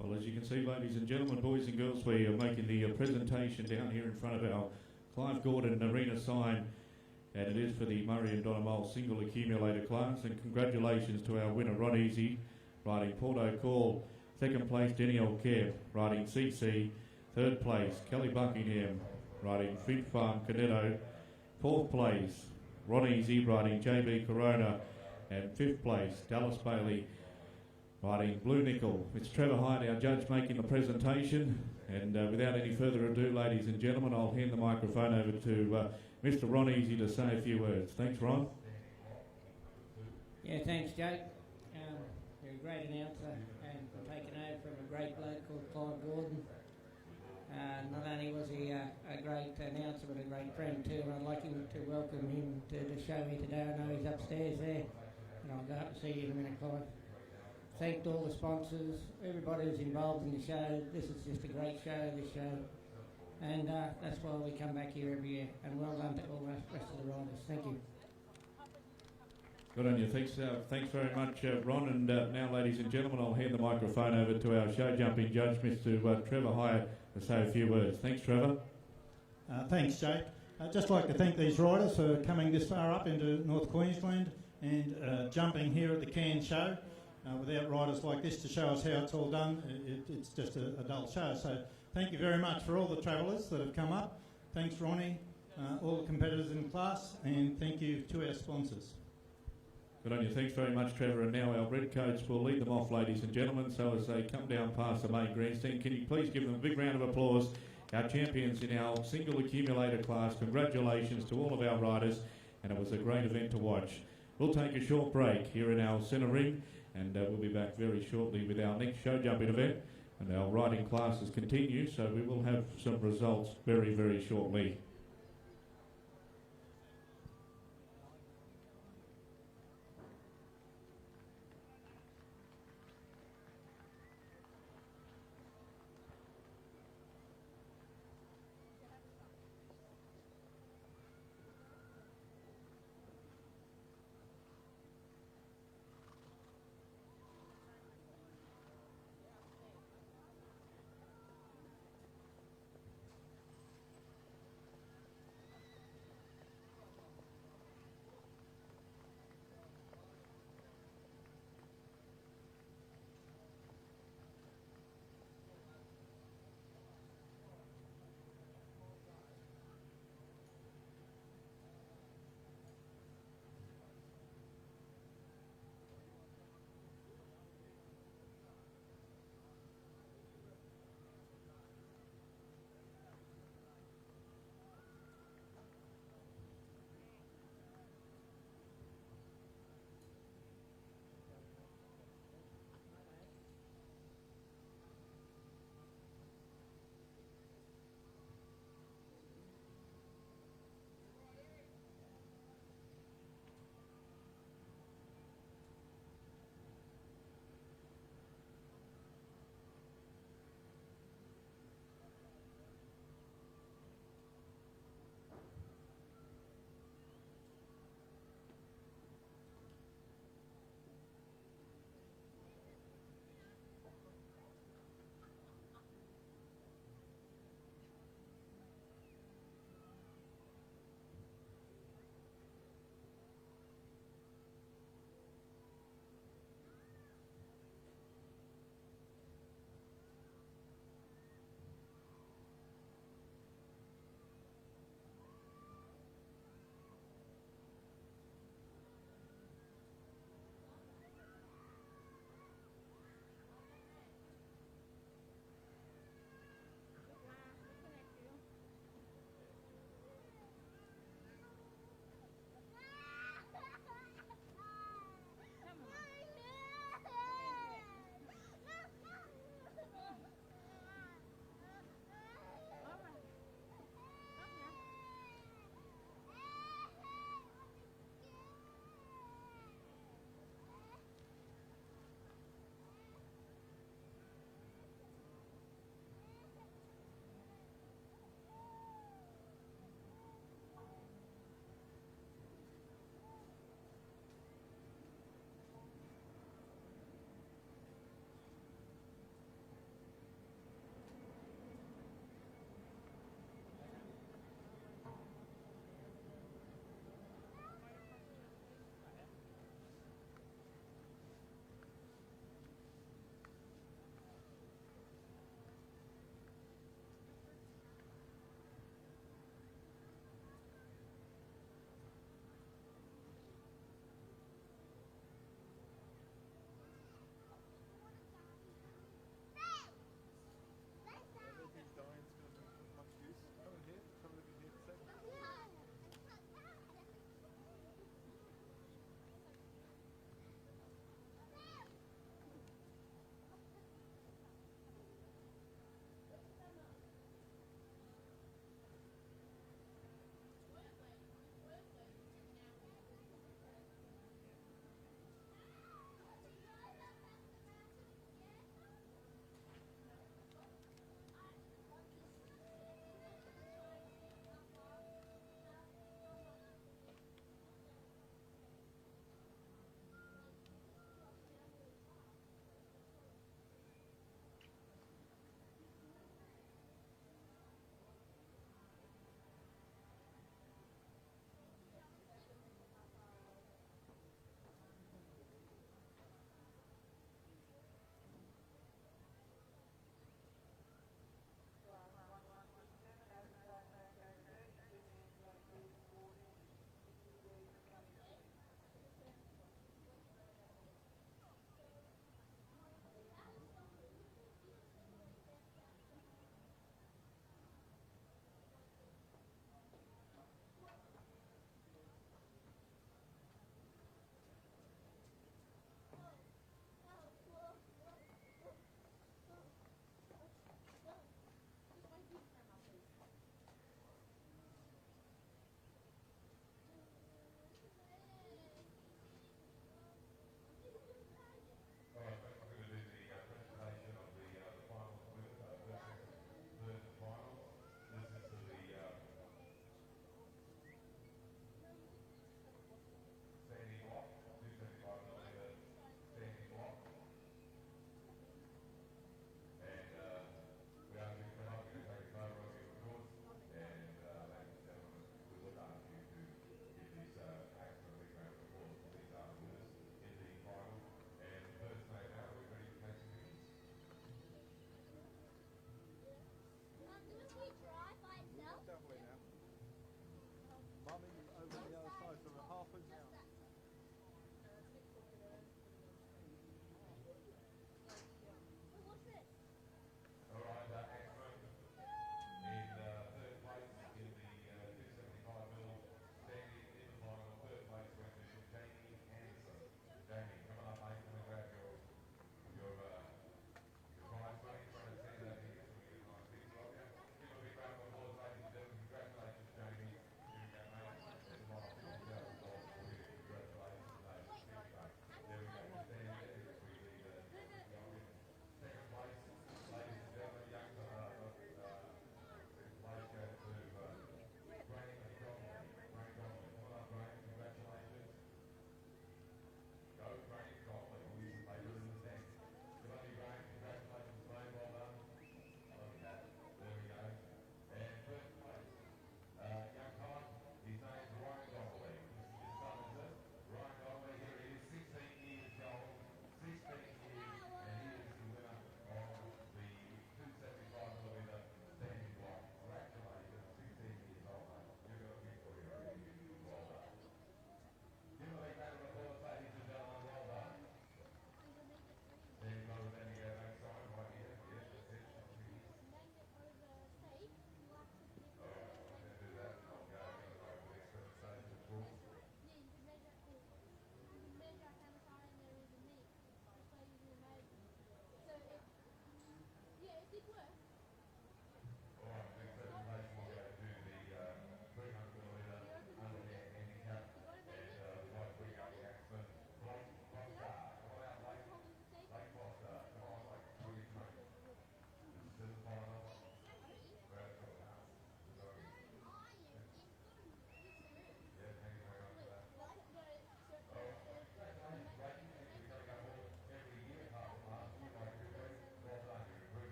Well, as you can see, ladies and gentlemen, boys and girls, we are making the presentation down here in front of our Clive Gordon Arena sign, and it is for the Murray and Donamole single accumulator class. And congratulations to our winner, Ron Easy, riding Port O'Call. Second place, Danielle Kev, riding CC. Third place, Kelly Buckingham, riding Fit Farm Canetto. Fourth place, Ron Easy, riding JB Corona. And fifth place, Dallas Bailey, riding Blue Nickel. It's Trevor Hyde, our judge, making the presentation. And without any further ado, ladies and gentlemen, I'll hand the microphone over to Mr. Ron Easy to say a few words. Thanks, Ron. Yeah, thanks, Jake. You're a great announcer and taken over from a great bloke called Clive Gordon. Not only was he a great announcer, but a great friend too. And I'd like to welcome him to the show here today. I know he's upstairs there, and I'll go up and see you in a minute, Clive. Thanked all the sponsors, everybody who's involved in the show. This is just a great show, this show. And that's why we come back here every year. And well done to all the rest of the riders. Thank you. Good on you. Thanks very much, Ron. And now, ladies and gentlemen, I'll hand the microphone over to our show jumping judge, Mr. Trevor Hyatt, to say a few words. Thanks, Trevor. Thanks, Jake. I'd just like to thank these riders for coming this far up into North Queensland and jumping here at the Cairns show. Without riders like this to show us how it's all done, it's just a dull show. So thank you very much for all the travellers that have come up. Thanks, Ronnie, all the competitors in class, and thank you to our sponsors. Good on you. Thanks very much, Trevor. And now our red coats will lead them off, ladies and gentlemen. So as they come down past the main grandstand, can you please give them a big round of applause? Our champions in our single accumulator class. Congratulations to all of our riders, and it was a great event to watch. We'll take a short break here in our centre ring, and we'll be back very shortly with our next show jumping event, and our riding classes continue, so we will have some results very, very shortly.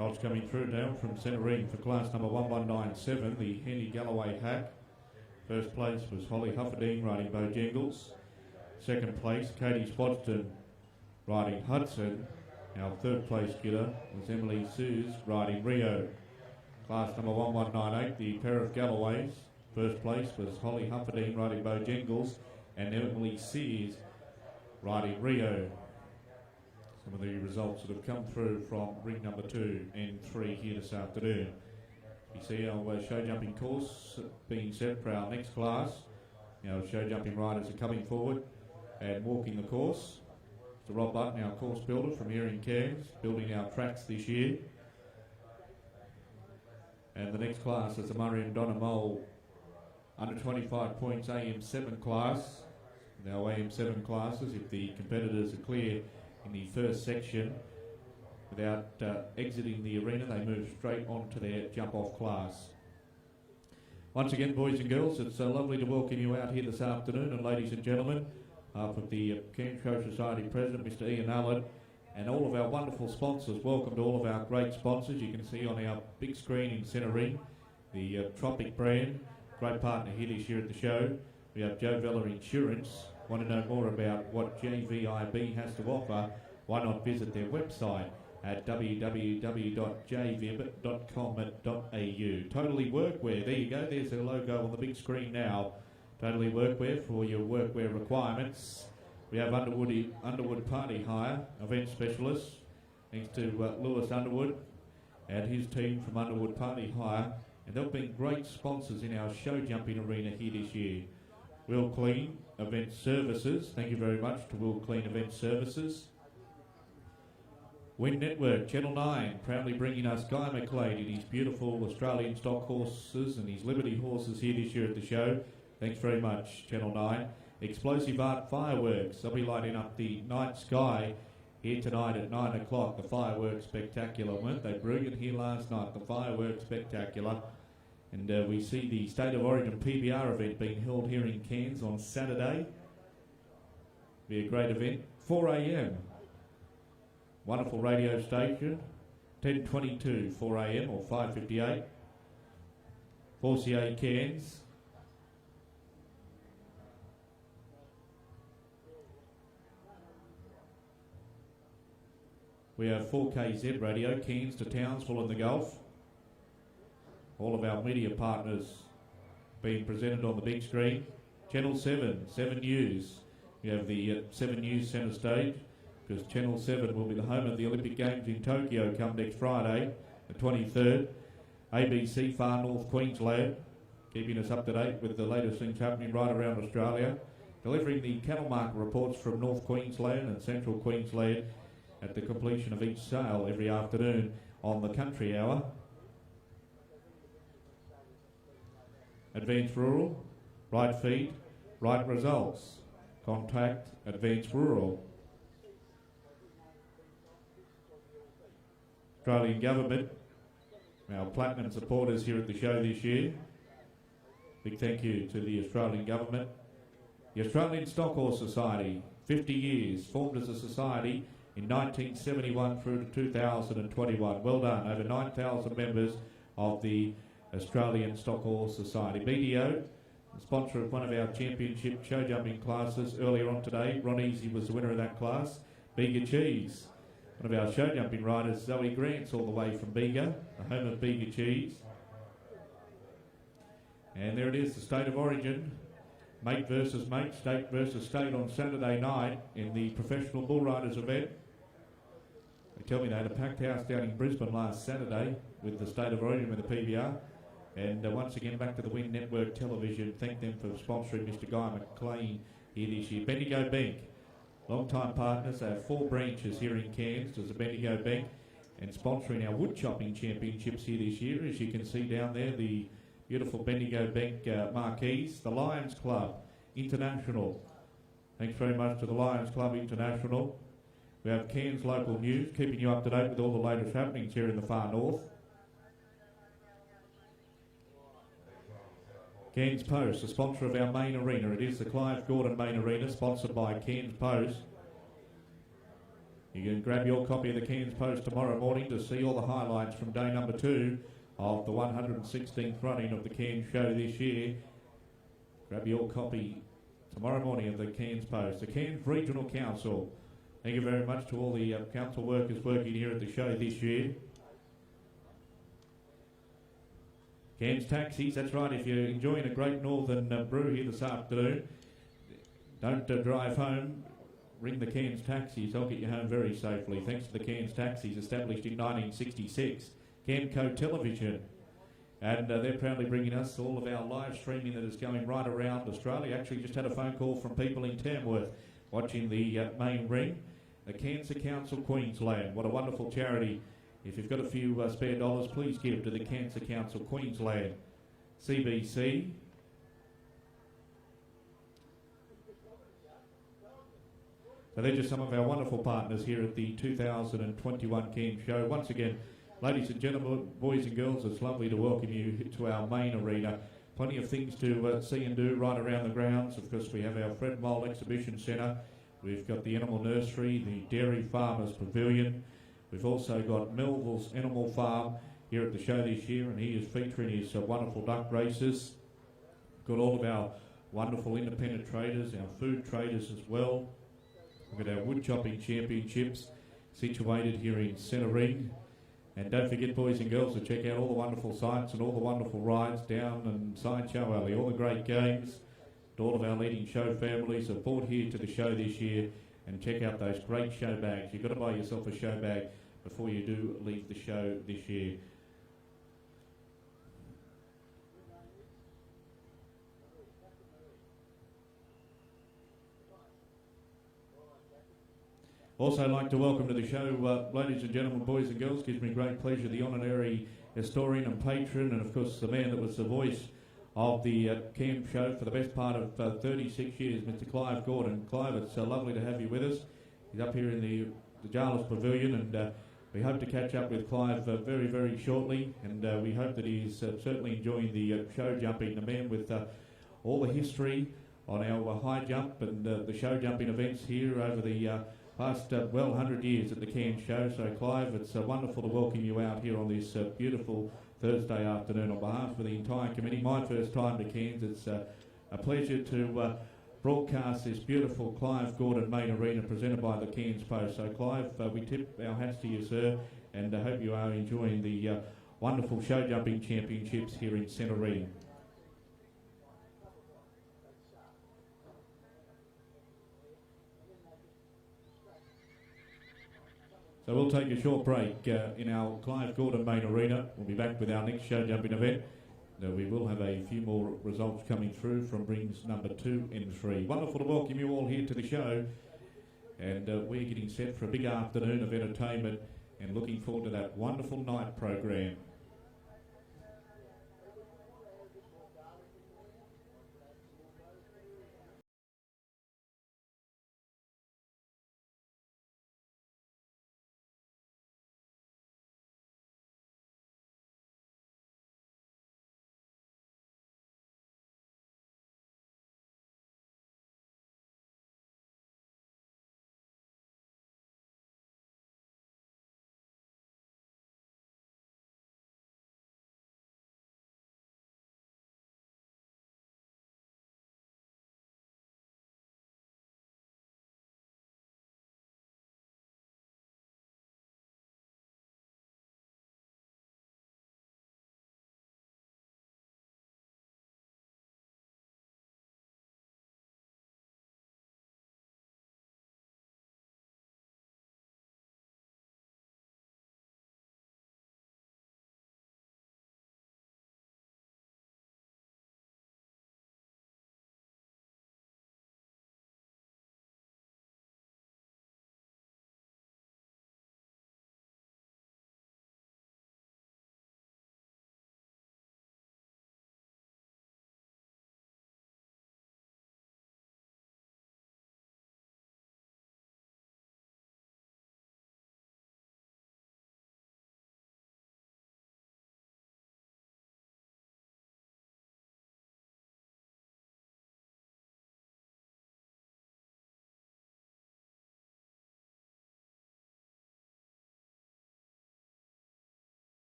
Results coming through now from centre ring for class number 1197, the Henny Galloway Hack. First place was Holly Hufferdine riding Bojangles. Second place, Katie Spotston riding Hudson. Our third place getter was Emily Suze riding Rio. Class number 1198, the pair of Galloways. First place was Holly Hufferdine riding Bojangles and Emily Sears riding Rio. Some of the results that have come through from ring number 2 and 3 here this afternoon. You see our show jumping course being set for our next class. Our show jumping riders are coming forward and walking the course. Mr. Rob Button, our course builder from here in Cairns, building our tracks this year. And the next class is the Murray and Donna Mole under 25 points AM7 class. Now AM7 classes, if the competitors are clear in the first section without exiting the arena, they move straight on to their jump-off class. Once again, boys and girls, it's lovely to welcome you out here this afternoon, and ladies and gentlemen, for the Cairns Show Society President, Mr. Ian Allard, and all of our wonderful sponsors. Welcome to all of our great sponsors. You can see on our big screen in centre ring, the Tropic brand, great partner here this year at the show. We have Joe Vella Insurance. Want to know more about what JVIB has to offer? Why not visit their website at www.jvib.com.au. Totally Workwear, there you go, there's their logo on the big screen now. Totally Workwear for your workwear requirements. We have Underwood Party Hire, event specialist, thanks to Lewis Underwood and his team from Underwood Party Hire, and they've been great sponsors in our show jumping arena here this year. Will Clean Event Services, thank you very much to Will Clean Event Services. Wind Network, Channel 9, proudly bringing us Guy McLean in his beautiful Australian stock horses and his Liberty horses here this year at the show. Thanks very much, Channel 9. Explosive Art Fireworks, they'll be lighting up the night sky here tonight at 9 o'clock. The fireworks spectacular, weren't they brilliant here last night? The fireworks spectacular. And we see the State of Origin PBR event being held here in Cairns on Saturday. Be a great event. 4 a.m. Wonderful radio station. 10:22, 4 a.m. or 5:58. 4CA Cairns. We have 4KZ radio, Cairns to Townsville and the Gulf. All of our media partners being presented on the big screen. Channel 7, 7 News. We have the 7 News centre stage, because Channel 7 will be the home of the Olympic Games in Tokyo come next Friday, the 23rd. ABC Far North Queensland, keeping us up to date with the latest things happening right around Australia. Delivering the cattle market reports from North Queensland and Central Queensland at the completion of each sale every afternoon on the Country Hour. Advanced Rural, right feed, right results. Contact Advanced Rural. Australian Government, our platinum supporters here at the show this year. Big thank you to the Australian Government. The Australian Stock Horse Society, 50 years, formed as a society in 1971 through to 2021. Well done, over 9,000 members of the Australian Stock Horse Society. BDO, the sponsor of one of our championship show jumping classes earlier on today. Ron Easy was the winner of that class. Bega Cheese, one of our show jumping riders, Zoe Grant's all the way from Bega, the home of Bega Cheese. And there it is, the State of Origin, mate versus mate, state versus state on Saturday night in the professional bull riders event. They tell me they had a packed house down in Brisbane last Saturday with the State of Origin with the PBR. And once again, back to the Wind Network Television. Thank them for sponsoring Mr. Guy McLean here this year. Bendigo Bank, long-time partners. They have 4 branches here in Cairns. There's a Bendigo Bank, and sponsoring our wood chopping championships here this year. As you can see down there, the beautiful Bendigo Bank marquees. The Lions Club International. Thanks very much to the Lions Club International. We have Cairns Local News, keeping you up to date with all the latest happenings here in the far north. Cairns Post, the sponsor of our main arena. It is the Clive Gordon main arena, sponsored by Cairns Post. You can grab your copy of the Cairns Post tomorrow morning to see all the highlights from day number 2 of the 116th running of the Cairns Show this year. Grab your copy tomorrow morning of the Cairns Post. The Cairns Regional Council. Thank you very much to all the council workers working here at the show this year. Cairns Taxis, that's right, if you're enjoying a great northern brew here this afternoon, don't drive home, ring the Cairns Taxis, they'll get you home very safely. Thanks to the Cairns Taxis, established in 1966. Camco Television, and they're proudly bringing us all of our live streaming that is going right around Australia. Actually just had a phone call from people in Tamworth watching the main ring. The Cancer Council Queensland, what a wonderful charity. If you've got a few spare dollars, please give to the Cancer Council Queensland. CBC. So they're just some of our wonderful partners here at the 2021 Cairns Show. Once again, ladies and gentlemen, boys and girls, it's lovely to welcome you to our main arena. Plenty of things to see and do right around the grounds. Of course, we have our Fred Moll Exhibition Centre. We've got the Animal Nursery, the Dairy Farmers Pavilion. We've also got Melville's Animal Farm here at the show this year, and he is featuring his wonderful duck races. We've got all of our wonderful independent traders, our food traders as well. We've got our wood chopping championships situated here in Centre Ring. And don't forget, boys and girls, to check out all the wonderful sites and all the wonderful rides down and Sideshow Alley, all the great games. All of our leading show families have brought here to the show this year, and check out those great show bags. You've got to buy yourself a show bag before you do leave the show this year. Also like to welcome to the show, ladies and gentlemen, boys and girls, gives me great pleasure, the honorary historian and patron, and of course the man that was the voice of the Cairns Show for the best part of 36 years, Mr. Clive Gordon. Clive, it's lovely to have you with us. He's up here in the Jarlath Pavilion, and we hope to catch up with Clive very, very shortly, and we hope that he's certainly enjoying the show jumping, the man with all the history on our high jump and the show jumping events here over the past 100 years at the Cairns Show. So Clive, it's wonderful to welcome you out here on this beautiful Thursday afternoon on behalf of the entire committee. My first time to Cairns. It's a pleasure to broadcast this beautiful Clive Gordon main arena presented by the Cairns Post. So Clive, we tip our hats to you, sir, and I hope you are enjoying the wonderful show jumping championships here in Centre Ring. So we'll take a short break in our Clive Gordon main arena. We'll be back with our next show jumping event. We will have a few more results coming through from rings number 2 and 3. Wonderful to welcome you all here to the show. And we're getting set for a big afternoon of entertainment and looking forward to that wonderful night program.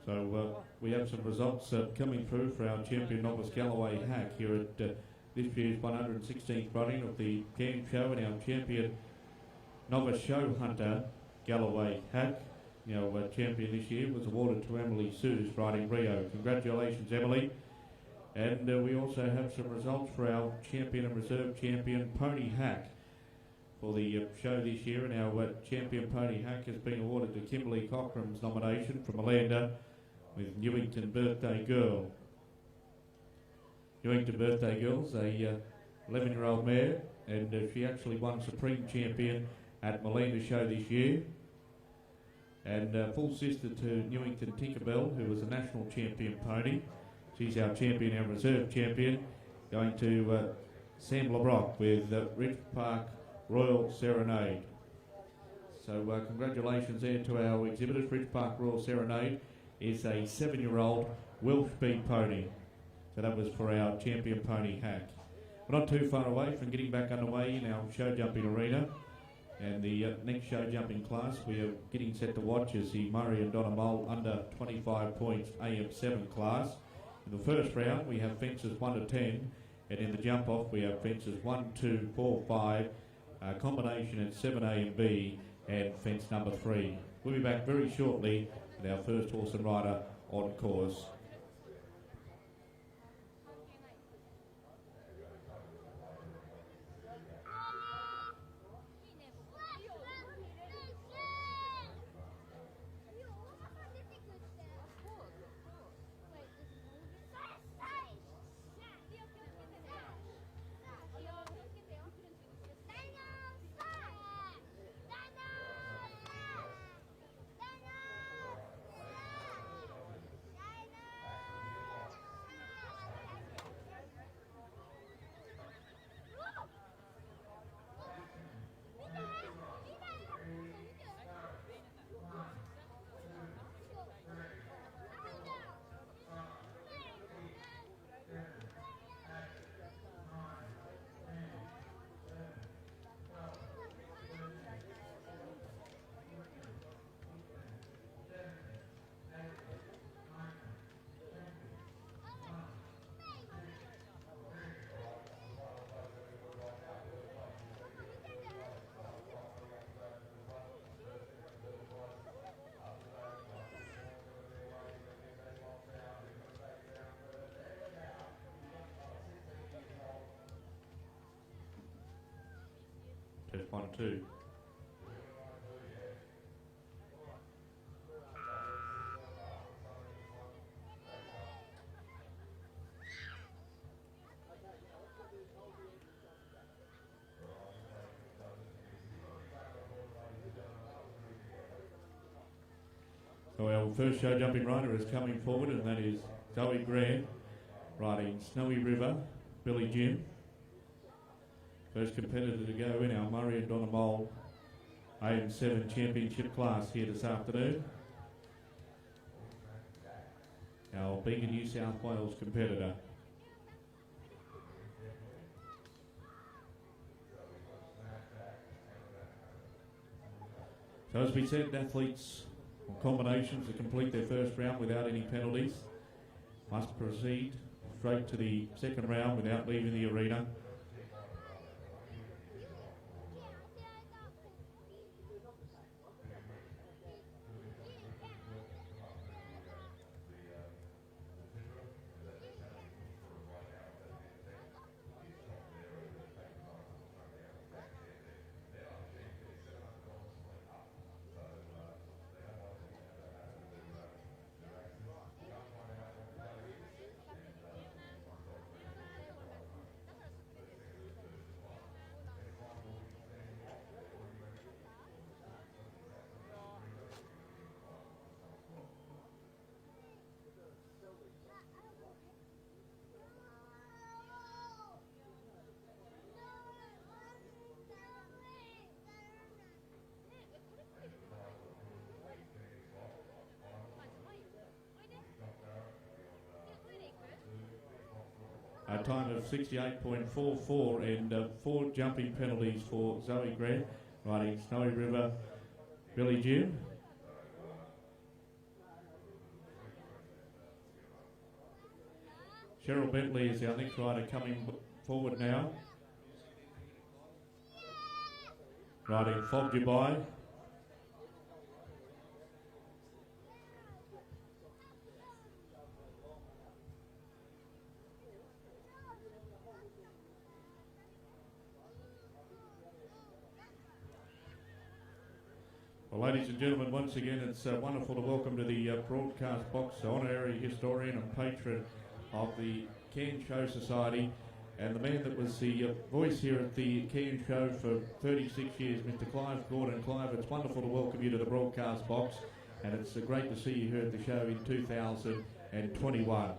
So we have some results coming through for our champion novice Galloway Hack here at this year's 116th running of the Cairns Show, and our champion novice show hunter Galloway Hack, champion this year, was awarded to Emily Sues riding Rio. Congratulations, Emily. And we also have some results for our champion and reserve champion Pony Hack for the show this year, and our champion Pony Hack has been awarded to Kimberly Cochrane's nomination from Alanda with Newington Birthday Girl. Newington Birthday Girl's a 11-year-old mare, and she actually won Supreme Champion at Molina Show this year. And full sister to Newington Tinkerbell, who was a national champion pony. She's our champion and reserve champion, going to Sam LeBrock with Ridge Park Royal Serenade. So congratulations there to our exhibitors. Ridge Park Royal Serenade is a 7-year-old Welsh speed pony. So that was for our champion Pony Hack. We're not too far away from getting back underway in our show jumping arena. And the next show jumping class we are getting set to watch is the Murray and Donna Mole under 25 points AM7 class. In the first round we have fences 1 to 10, and in the jump off we have fences 1, 2, 4, 5, combination at 7A and B, and fence number 3. We'll be back very shortly with our first horse and rider on course. Test 1, 2. So our first show jumping rider is coming forward, and that is Zoe Grant riding Snowy River, Billy Jim. First competitor to go in our Murray and Donna Mole AM7 Championship class here this afternoon. Our being a New South Wales competitor. So as we said, athletes or combinations to complete their first round without any penalties must proceed straight to the second round without leaving the arena. A time of 68.44 and 4 jumping penalties for Zoe Grant riding Snowy River, Billy Jim. Cheryl Bentley is our next rider coming forward now. Riding Fob Dubai. Well, ladies and gentlemen, once again, it's wonderful to welcome to the broadcast box honorary historian and patron of the Cairns Show Society, and the man that was the voice here at the Cairns Show for 36 years, Mr. Clive Gordon. Clive, it's wonderful to welcome you to the broadcast box, and it's great to see you here at the show in 2021.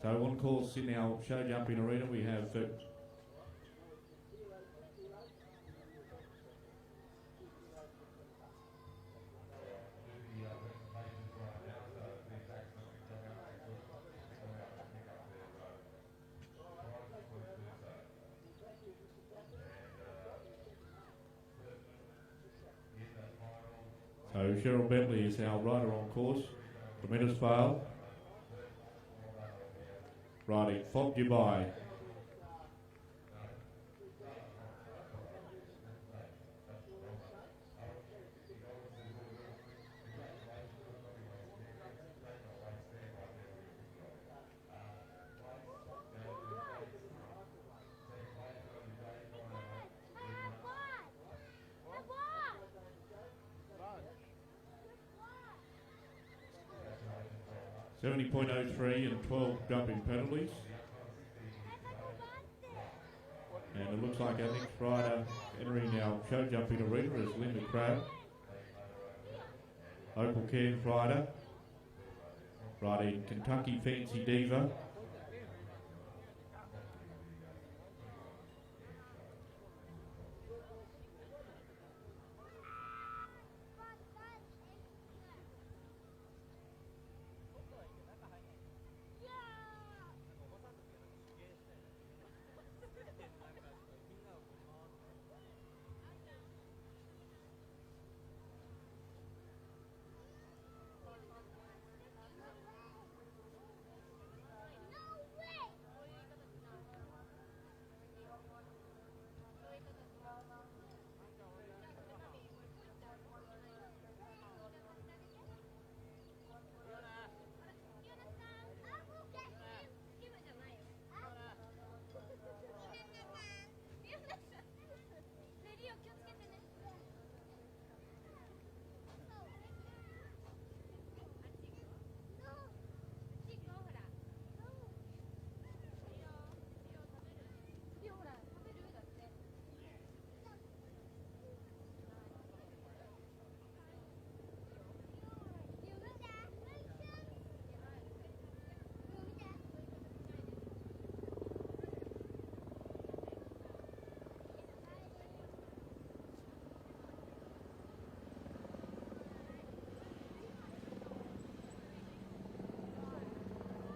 So on course in our show jumping arena we have so Cheryl Bentley is our rider on course from Innisfail. Riding Fob Dubai. .03 and 12 jumping penalties. And it looks like our next rider entering our show jumping arena is Linda Crabb. Opal Cairns rider. Riding Kentucky Fancy Diva.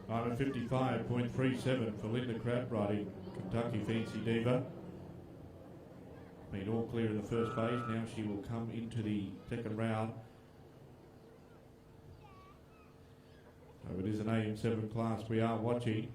Time of 55.37 for Linda Crabb riding Kentucky Fancy Diva. Made all clear in the first phase. Now she will come into the second round. So it is an AM7 class we are watching.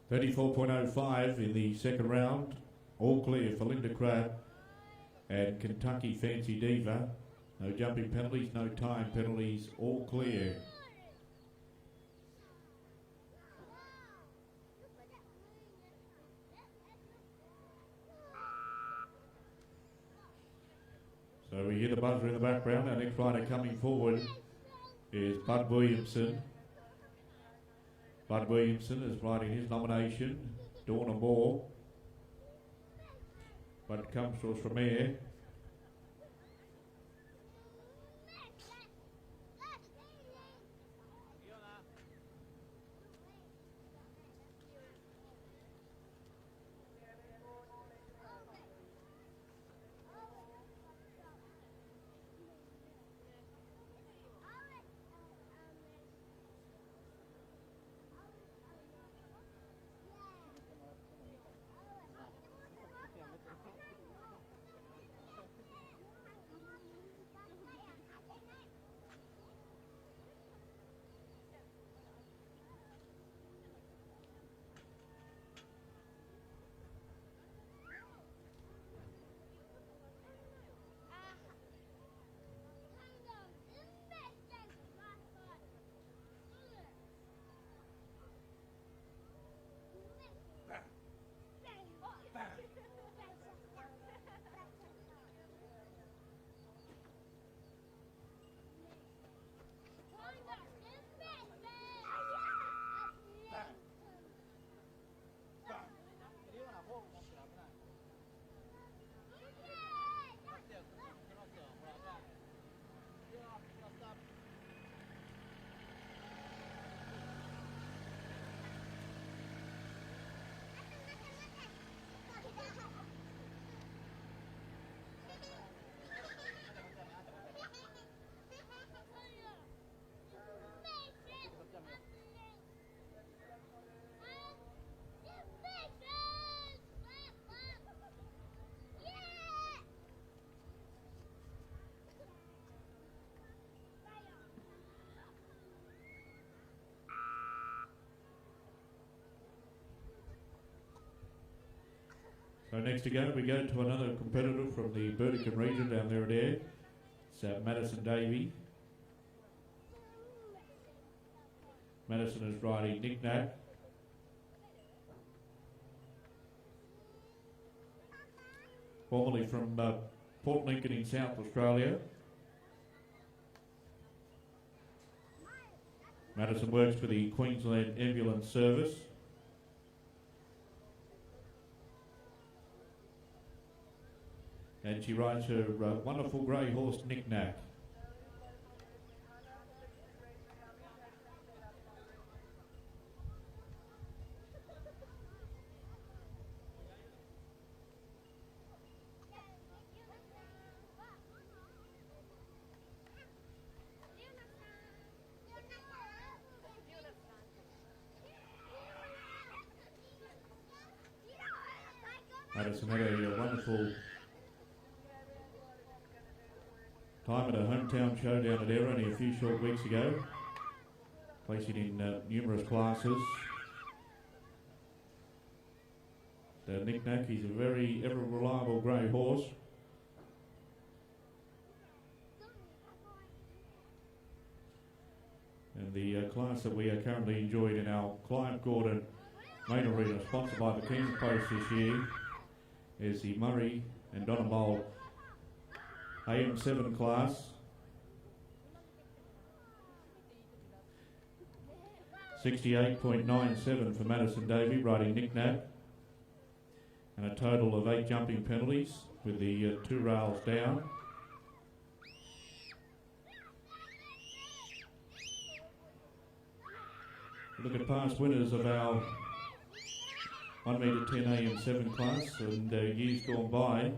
.34.05 in the second round. All clear for Linda Crabb and Kentucky Fancy Diva. No jumping penalties, no time penalties, all clear. So we hear the buzzer in the background. Our next rider coming forward is Bud Williamson. Bud Williamson is riding his nomination, Dawna Moore. Bud comes to us from Ayr. So next to go, we go to another competitor from the Burdekin region down there at Ayr. It's Madison Davey. Madison is riding Nick Nat. Formerly from Port Lincoln in South Australia. Madison works for the Queensland Ambulance Service. And she rides her wonderful grey horse, Nick Nack. Madison had a wonderful time at a hometown show down at Ayr only a few short weeks ago, placing in numerous classes. Nick Nack, he's a very ever reliable grey horse. And the class that we are currently enjoying in our Clive Gordon main arena, sponsored by the Kings Post this year, is the Murray and Donegal AM7 class. 68.97 for Madison Davey, riding Nick Nat. And a total of 8 jumping penalties with the 2 rails down. Look at past winners of our 1 metre 10 AM7 class and years gone by.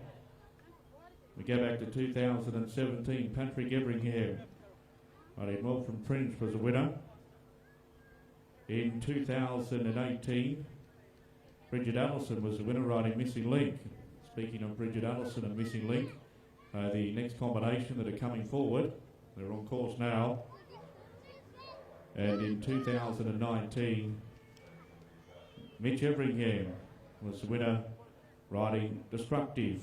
We go back to 2017, Patrick Everingham, riding well from Prince, was a winner. In 2018, Bridget Allison was the winner, riding Missing Link. Speaking of Bridget Allison and Missing Link, the next combination that are coming forward, they're on course now. And in 2019, Mitch Everingham was the winner, riding Destructive.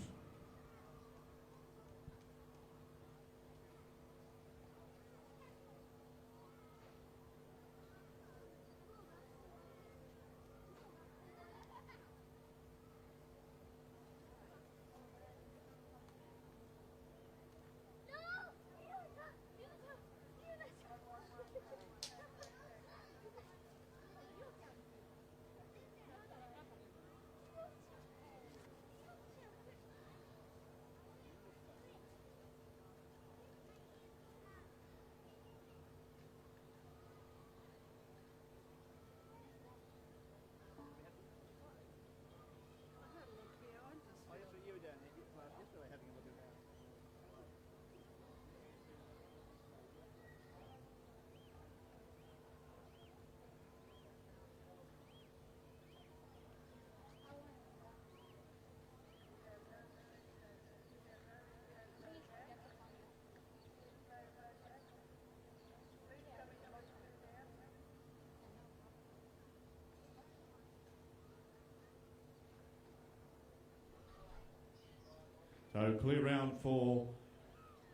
So clear round for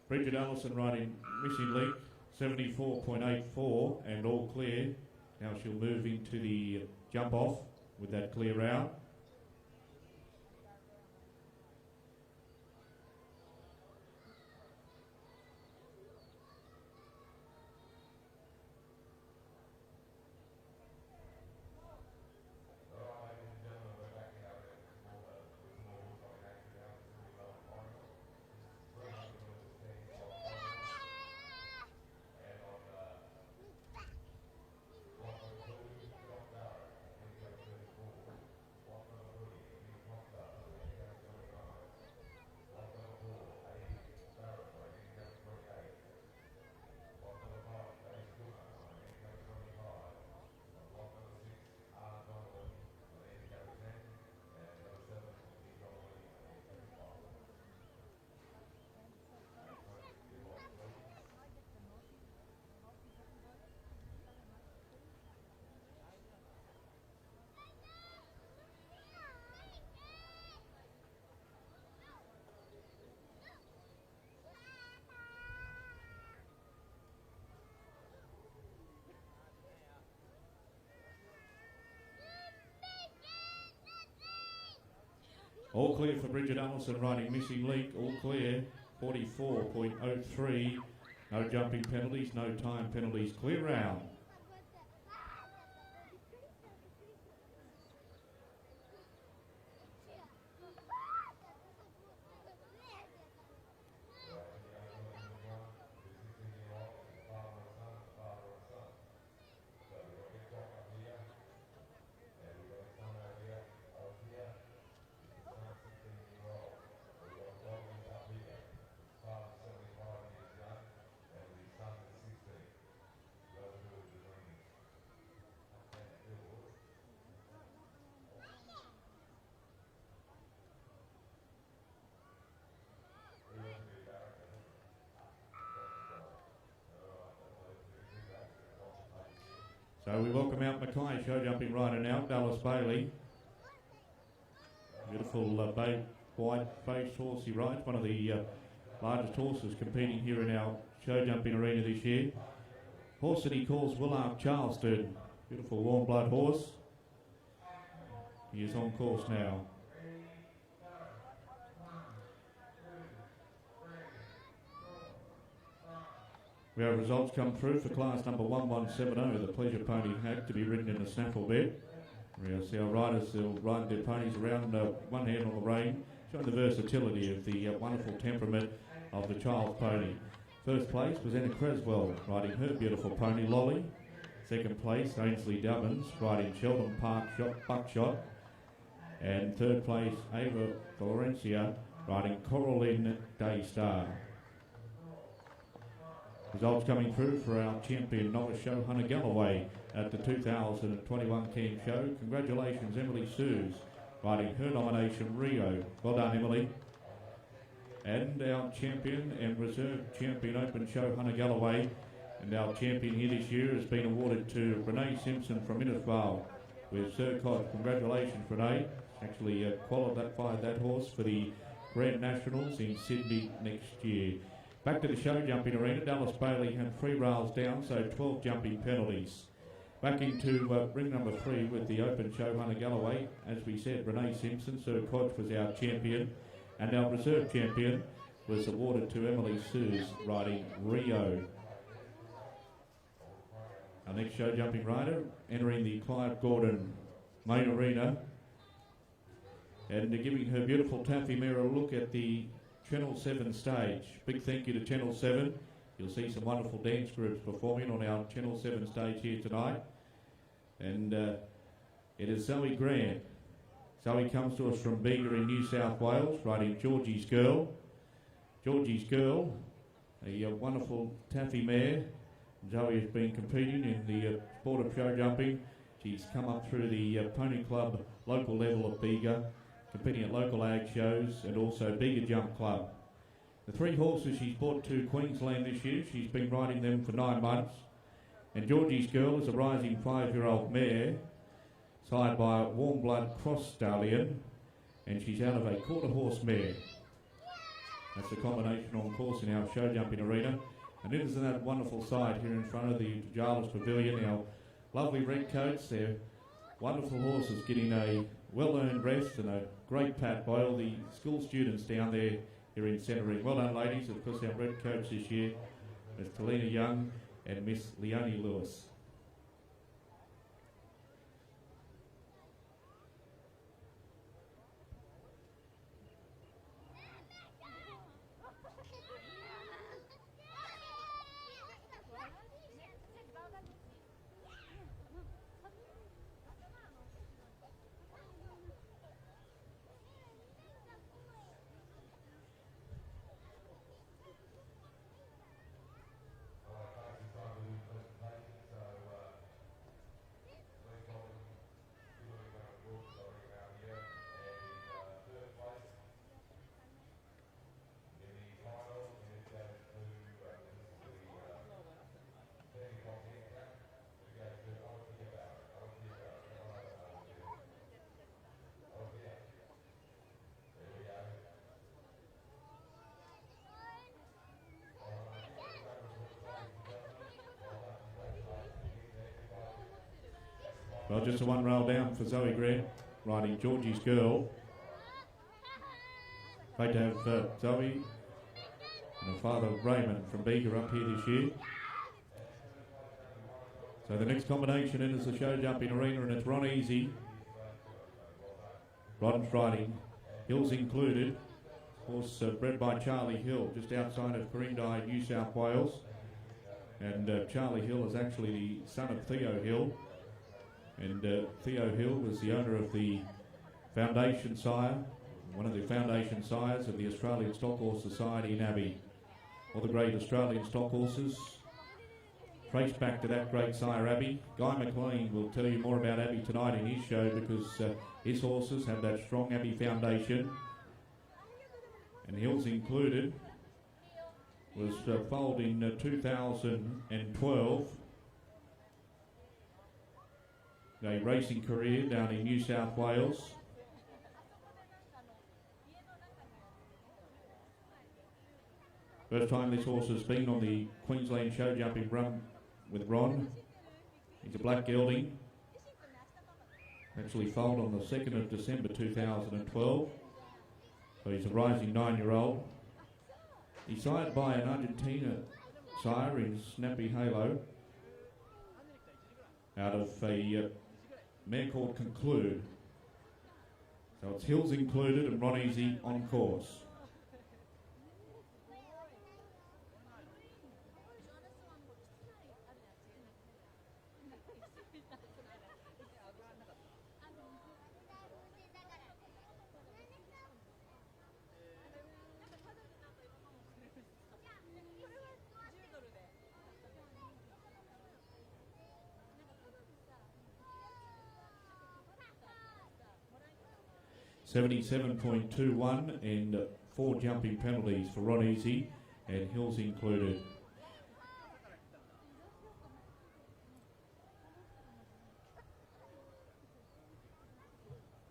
Bridget Allison riding Missing Link, 74.84 and all clear. Now she'll move into the jump off with that clear round. All clear for Bridget Allison riding Missing Link, all clear, 44.03. No jumping penalties, no time penalties, clear round. So we welcome out Mackay, show jumping rider now, Dallas Bailey. Beautiful white faced horse he rides, one of the largest horses competing here in our show jumping arena this year. Horse that he calls Willard Charleston, beautiful warm blood horse. He is on course now. We have results come through for class number 1170, the Pleasure Pony Hack, to be ridden in a snaffle bed. We see our riders will ride their ponies around one hand on the rein, showing the versatility of the wonderful temperament of the child's pony. First place was Anna Creswell riding her beautiful pony Lolly. Second place, Ainsley Dubbins riding Sheldon Park Buckshot. And third place, Ava Valencia riding Coraline Daystar. Results coming through for our champion novice show, Hunter Galloway, at the 2021 Cairns Show. Congratulations, Emily Sues, riding her nomination, Rio. Well done, Emily. And our champion and reserve champion Open Show, Hunter Galloway. And our champion here this year has been awarded to Renee Simpson from Innisfail with Sir Cod. Congratulations, Renee. Actually qualified that horse for the Grand Nationals in Sydney next year. Back to the show jumping arena, Dallas Bailey had 3 rails down, so 12 jumping penalties. Back into ring number 3 with the Open Show, Hunter Galloway. As we said, Renee Simpson, Sir Koch was our champion, and our reserve champion was awarded to Emily Sues riding Rio. Our next show jumping rider entering the Clive Gordon main arena and giving her beautiful taffy mare a look at the Channel 7 stage. Big thank you to Channel 7. You'll see some wonderful dance groups performing on our Channel 7 stage here tonight. And it is Zoe Grant. Zoe comes to us from Bega in New South Wales, riding Georgie's Girl. Georgie's Girl, a wonderful taffy mare. Zoe has been competing in the sport of show jumping. She's come up through the Pony Club local level of Bega, competing at local ag shows and also Bega Jump Club. The 3 horses she's brought to Queensland this year, she's been riding them for 9 months. And Georgie's Girl is a rising 5-year-old mare, sired by a warm blood cross stallion, and she's out of a quarter horse mare. That's a combination on course in our show jumping arena. And it is in that wonderful side here in front of the Jarvis Pavilion. Our lovely redcoats, their wonderful horses getting a well-earned rest and a great pat by all the school students down there here in Centre Ring. Well done, ladies. Of course, our redcoats this year, Miss Talina Young and Miss Leonie Lewis. Well, just a one rail down for Zoe Grant, riding Georgie's Girl. Great to have Zoe and her father Raymond from Bega up here this year. So the next combination in is the show jumping arena, and it's Ron Easy. Rodden's riding, Hills Included. Horse bred by Charlie Hill, just outside of Quirindi, New South Wales. And Charlie Hill is actually the son of Theo Hill. And Theo Hill was the owner of the foundation sire, one of the foundation sires of the Australian Stock Horse Society in Abbey. All the great Australian stock horses trace back to that great sire Abbey. Guy McLean will tell you more about Abbey tonight in his show, because his horses have that strong Abbey foundation. And Hills Included was foaled in 2012. A racing career down in New South Wales. First time this horse has been on the Queensland show jumping run with Ron. He's a black gelding. Actually foaled on the 2nd of December 2012. So he's a rising 9-year-old. He's sired by an Argentina sire in Snappy Halo, out of a mare called Conclude. So it's Hills Included and Ron Easy on course. $77.21 and 4 jumping penalties for Ron Easy and Hills Included.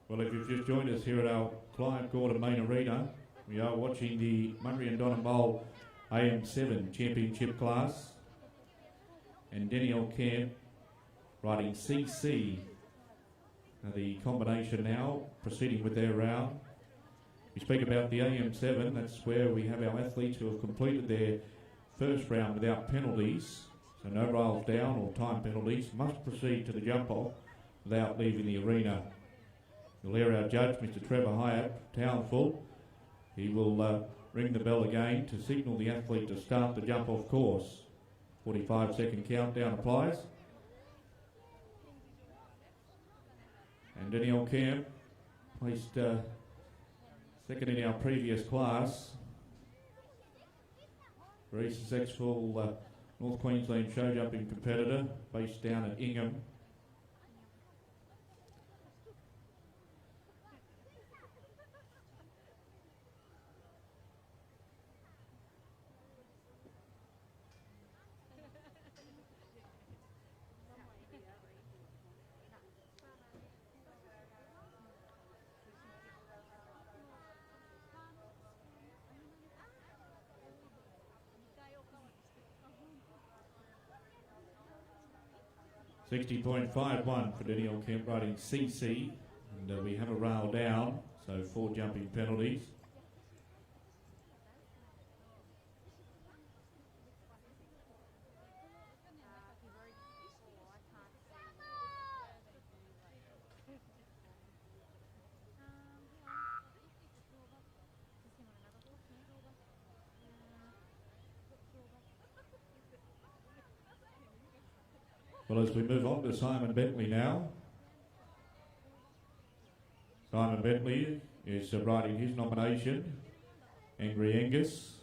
Well, if you've just joined us here at our Clive Gordon main arena, we are watching the Murray and Donham Bowl AM7 Championship class, and Danielle Camp riding CC. The combination now proceeding with their round. We speak about the AM7, that's where we have our athletes who have completed their first round without penalties, so no rails down or time penalties, must proceed to the jump off without leaving the arena. We'll hear our judge, Mr. Trevor Hyatt, Townsville. He will ring the bell again to signal the athlete to start the jump off course. 45-second countdown applies. And Danielle Camp placed second in our previous class. Very successful North Queensland show jumping competitor based down at Ingham. 60.51 for Daniel Kemp riding CC, and we have a rail down, so 4 jumping penalties. Well, as we move on to Simon Bentley now. Simon Bentley is riding his nomination, Angry Angus.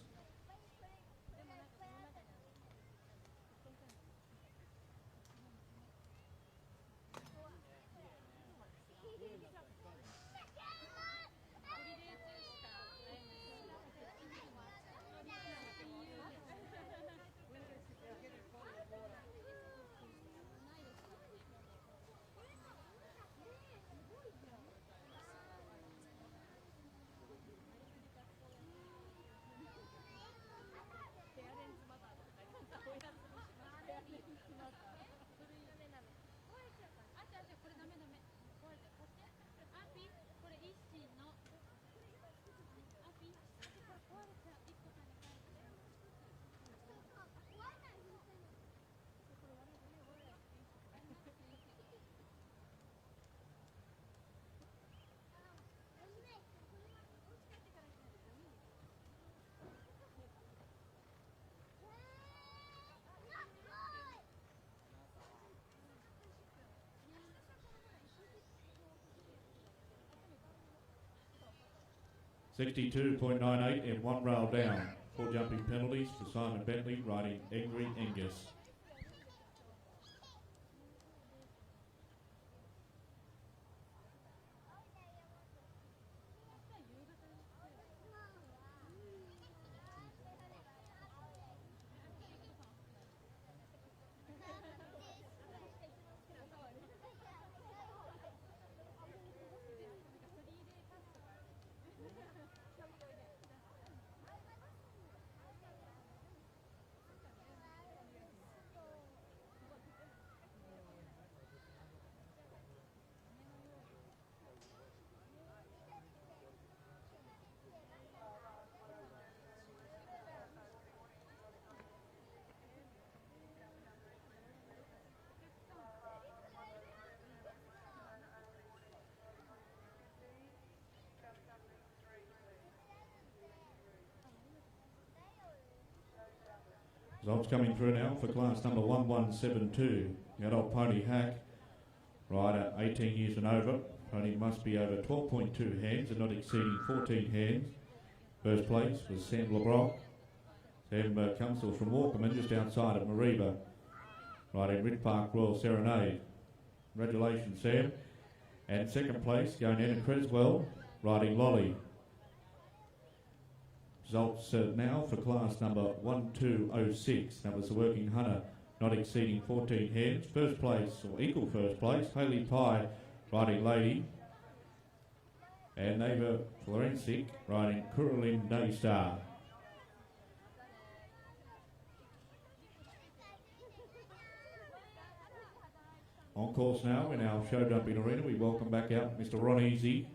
.62.98 and 1 rail down. 4 jumping penalties for Simon Bentley riding Angry Angus. Results coming through now for class number 1172. Adult Pony Hack, rider 18 years and over. Pony must be over 12.2 hands and not exceeding 14 hands. First place was Sam LeBrock. Sam comes from Walkerman, just outside of Mariba, riding Rid Park Royal Serenade. Congratulations, Sam. And second place going Anna Creswell, riding Lolly. Results now for class number 1206. That was the working hunter, not exceeding 14 hands. First place, or equal first place, Haley Pye riding Lady. And Neighbour Florensic riding Kuralin Daystar. On course now in our show jumping arena, we welcome back out Mr. Ron Easy.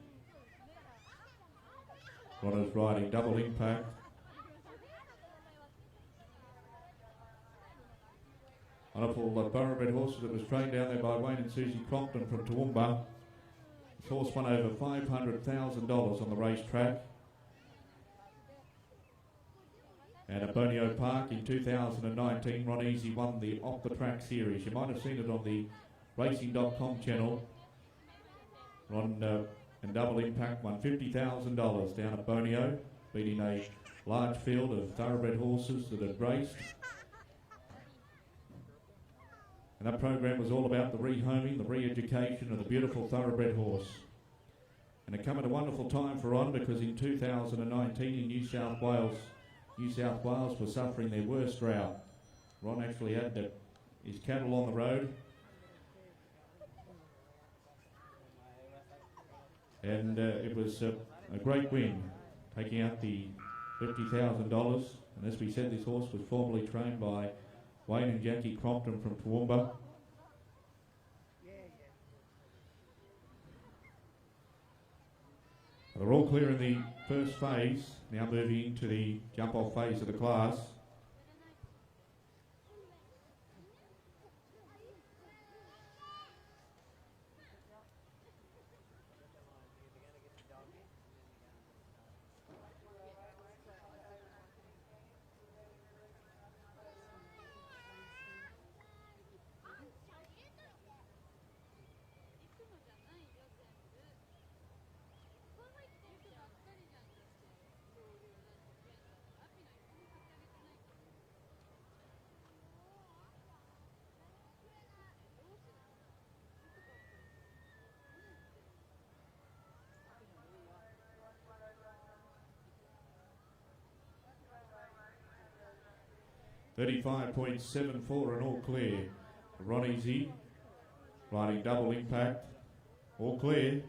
Ron is riding Double Impact. Wonderful thoroughbred horses that was trained down there by Wayne and Susie Crompton from Toowoomba. This horse won over $500,000 on the racetrack. And at Bonio Park in 2019, Ron Easy won the Off the Track series. You might have seen it on the Racing.com channel. Ron and Double Impact won $50,000 down at Bonio, beating a large field of thoroughbred horses that had raced. And that program was all about the rehoming, the re-education of the beautiful thoroughbred horse. And it came at a wonderful time for Ron, because in 2019 in New South Wales was suffering their worst drought. Ron actually had his cattle on the road. And it was a great win, taking out the $50,000. And as we said, this horse was formerly trained by Wayne and Jackie Crompton from Toowoomba. They're all clear in the first phase, now moving into the jump-off phase of the class. .35.74 and all clear. Ron Easy riding double impact, all clear.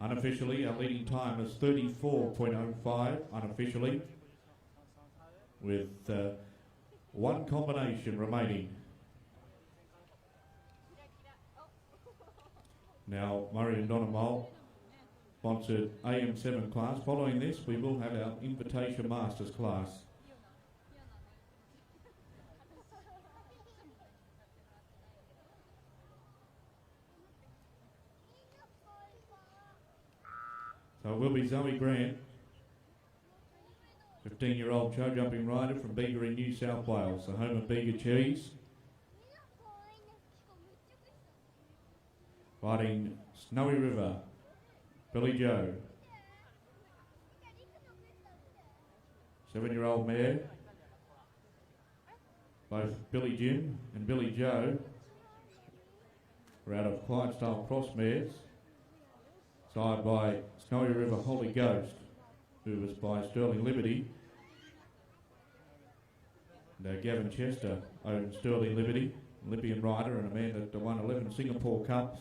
Unofficially, our leading time is 34.05, unofficially, with one combination remaining. Now, Murray and Donamole sponsored AM7 class. Following this, we will have our Invitation Masters class. So it will be Zoe Grant, 15-year-old show jumping rider from Bega in New South Wales, the home of Bega Cheese. Riding Snowy River, Billy Joe. 7-year-old mare. Both Billy Jim and Billy Joe are out of Clydesdale Cross mares. Side by Snowy River Holy Ghost, who was by Sterling Liberty. And Gavin Chester owns Sterling Liberty, Olympian rider and a man that won 11 Singapore Cups.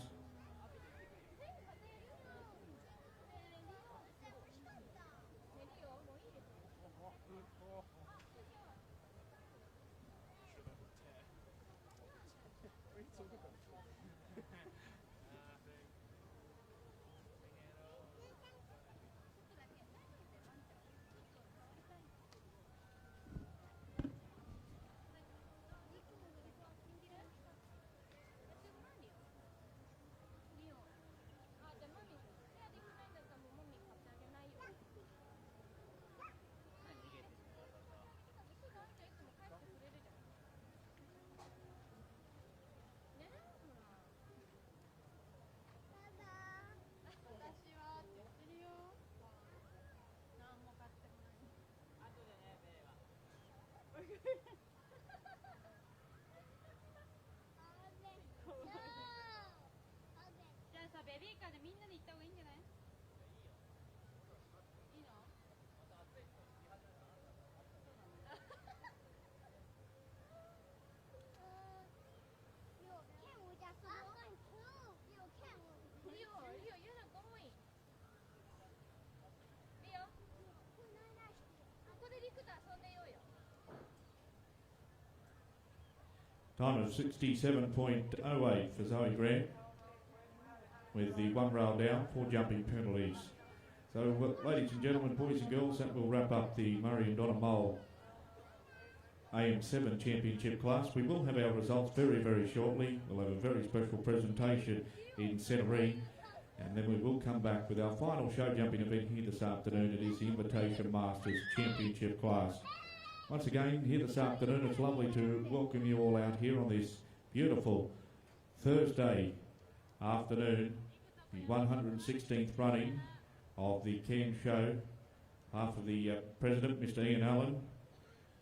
Time of 67.08 for Zoe Grant, with the one rail down, 4 jumping penalties. So, ladies and gentlemen, boys and girls, that will wrap up the Murray and Donamole AM7 Championship class. We will have our results very, very shortly. We'll have a very special presentation in Centerine, and then we will come back with our final show jumping event here this afternoon. It is the Invitation Masters Championship class. Once again, here this afternoon, it's lovely to welcome you all out here on this beautiful Thursday afternoon, the 116th running of the Cairns Show. Behalf of the President, Mr. Ian Allen,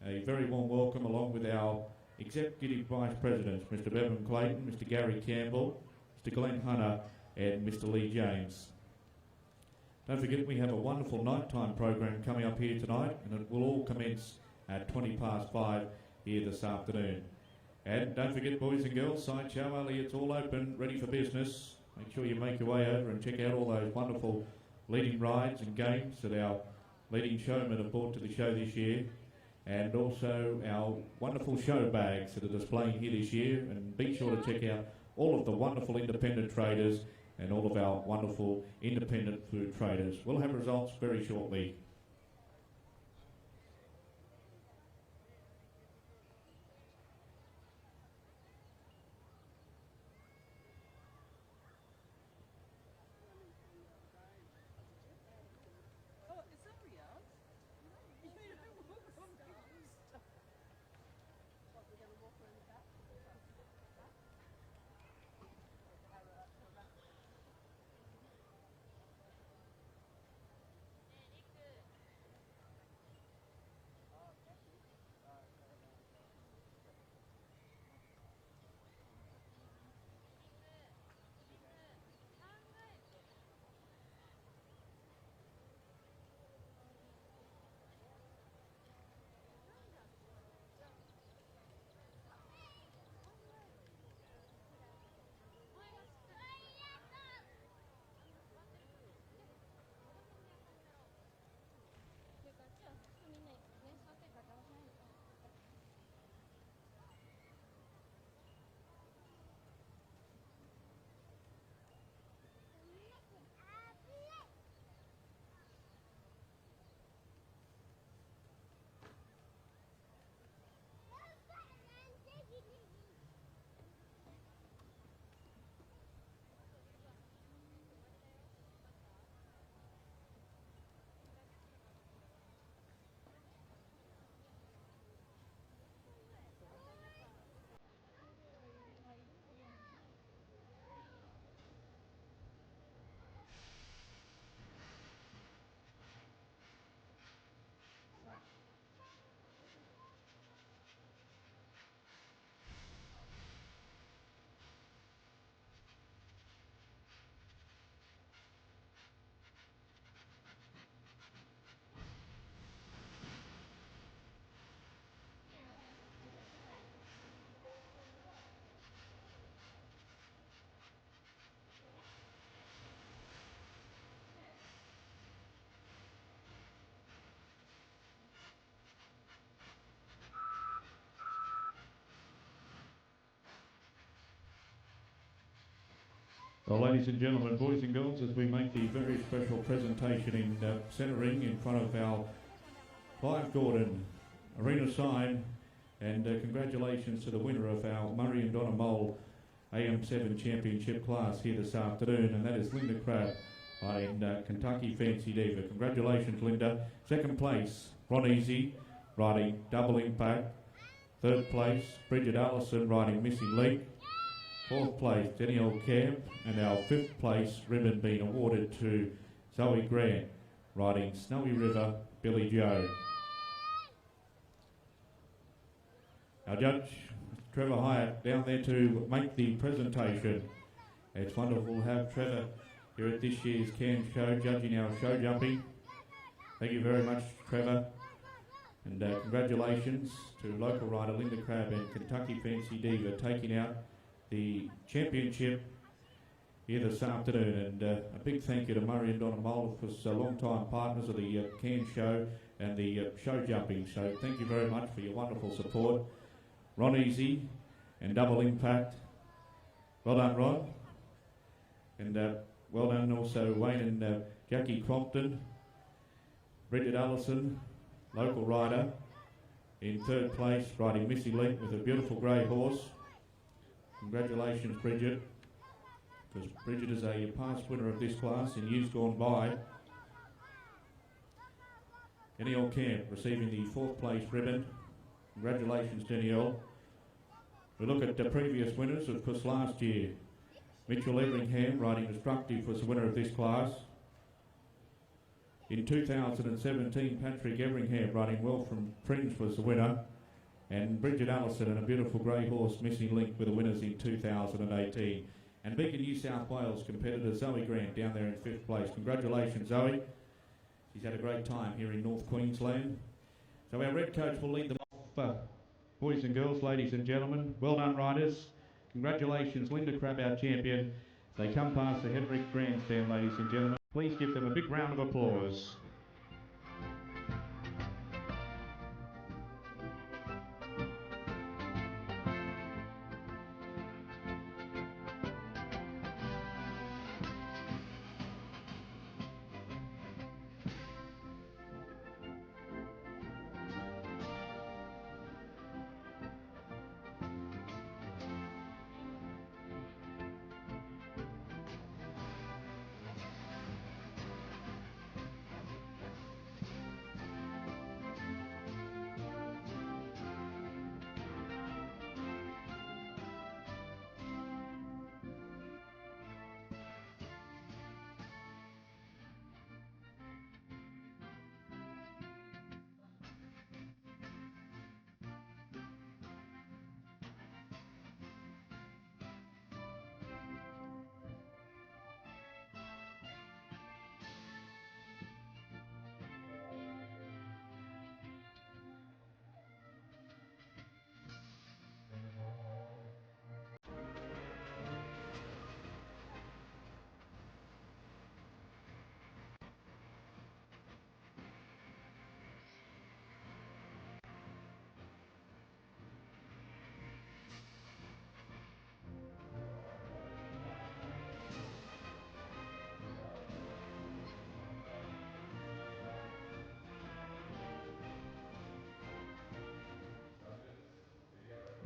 a very warm welcome along with our Executive Vice Presidents, Mr. Bevan Clayton, Mr. Gary Campbell, Mr. Glenn Hunter and Mr. Lee James. Don't forget we have a wonderful nighttime program coming up here tonight, and it will all commence at 5:20 here this afternoon. And don't forget, boys and girls, Sideshow Elliot's all open, ready for business. Make sure you make your way over and check out all those wonderful leading rides and games that our leading showmen have brought to the show this year. and also our wonderful show bags that are displaying here this year. And be sure to check out all of the wonderful independent traders and all of our wonderful independent food traders. We'll have results very shortly. Well, ladies and gentlemen, boys and girls, as we make the very special presentation in centre ring in front of our Clive Gordon arena sign, and congratulations to the winner of our Murray and Donna Mole AM7 Championship class here this afternoon, and that is Linda Crabb in Kentucky Fancy Diva. Congratulations, Linda. Second place, Ron Easy, riding Double Impact. Third place, Bridget Allison, riding Missing Link. Fourth place, Danielle Camp, and our fifth place ribbon being awarded to Zoe Grant, riding Snowy River, Billy Joe. Our judge, Trevor Hyatt, down there to make the presentation. It's wonderful to have Trevor here at this year's Cairns Show, judging our show jumping. Thank you very much, Trevor. And congratulations to local rider Linda Crabb and Kentucky Fancy Diva taking out the championship here this afternoon. And a big thank you to Murray and Donna Mole, for long-time partners of the Cairns Show and the show jumping. So thank you very much for your wonderful support. Ron Easy and Double Impact. Well done, Ron. And well done also Wayne and Jackie Crompton. Bridget Allison, local rider, in third place, riding Missy Link with a beautiful grey horse. Congratulations, Bridget, because Bridget is a past winner of this class in years gone by. Danielle Camp receiving the fourth place ribbon. Congratulations, Danielle. We look at the previous winners, of course, last year. Mitchell Everingham, riding Destructive, was the winner of this class. In 2017, Patrick Everingham, riding Well from Fringe, was the winner. And Bridget Allison and a beautiful grey horse, Missing Link, were the winners in 2018. And Beacon, New South Wales competitor Zoe Grant down there in fifth place. Congratulations, Zoe. She's had a great time here in North Queensland. So our red coach will lead them off. Boys and girls, ladies and gentlemen, well done, riders. Congratulations, Linda Crabb, our champion. They come past the Hedrick Grandstand, ladies and gentlemen. Please give them a big round of applause.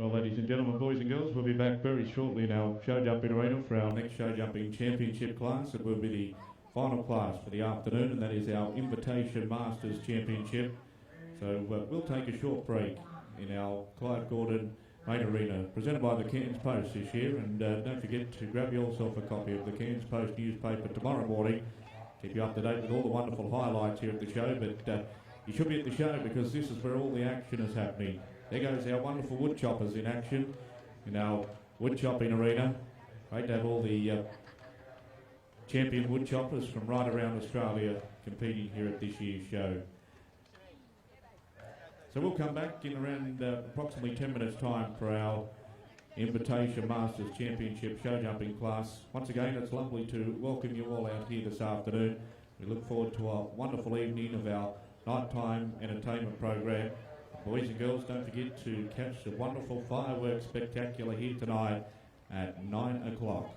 Well, ladies and gentlemen, boys and girls, we'll be back very shortly in our show jumping arena for our next show jumping championship class. It will be the final class for the afternoon, and that is our Invitation Masters Championship. So we'll take a short break in our Clive Gordon Main Arena, presented by the Cairns Post this year. And don't forget to grab yourself a copy of the Cairns Post newspaper tomorrow morning. Keep you up to date with all the wonderful highlights here at the show, but you should be at the show because this is where all the action is happening. There goes our wonderful wood choppers in action in our wood chopping arena. Great to have all the champion wood choppers from right around Australia competing here at this year's show. So we'll come back in around approximately 10 minutes time for our Invitation Masters Championship show jumping class. Once again, it's lovely to welcome you all out here this afternoon. We look forward to a wonderful evening of our nighttime entertainment program. Boys and girls, don't forget to catch the wonderful fireworks spectacular here tonight at 9 o'clock.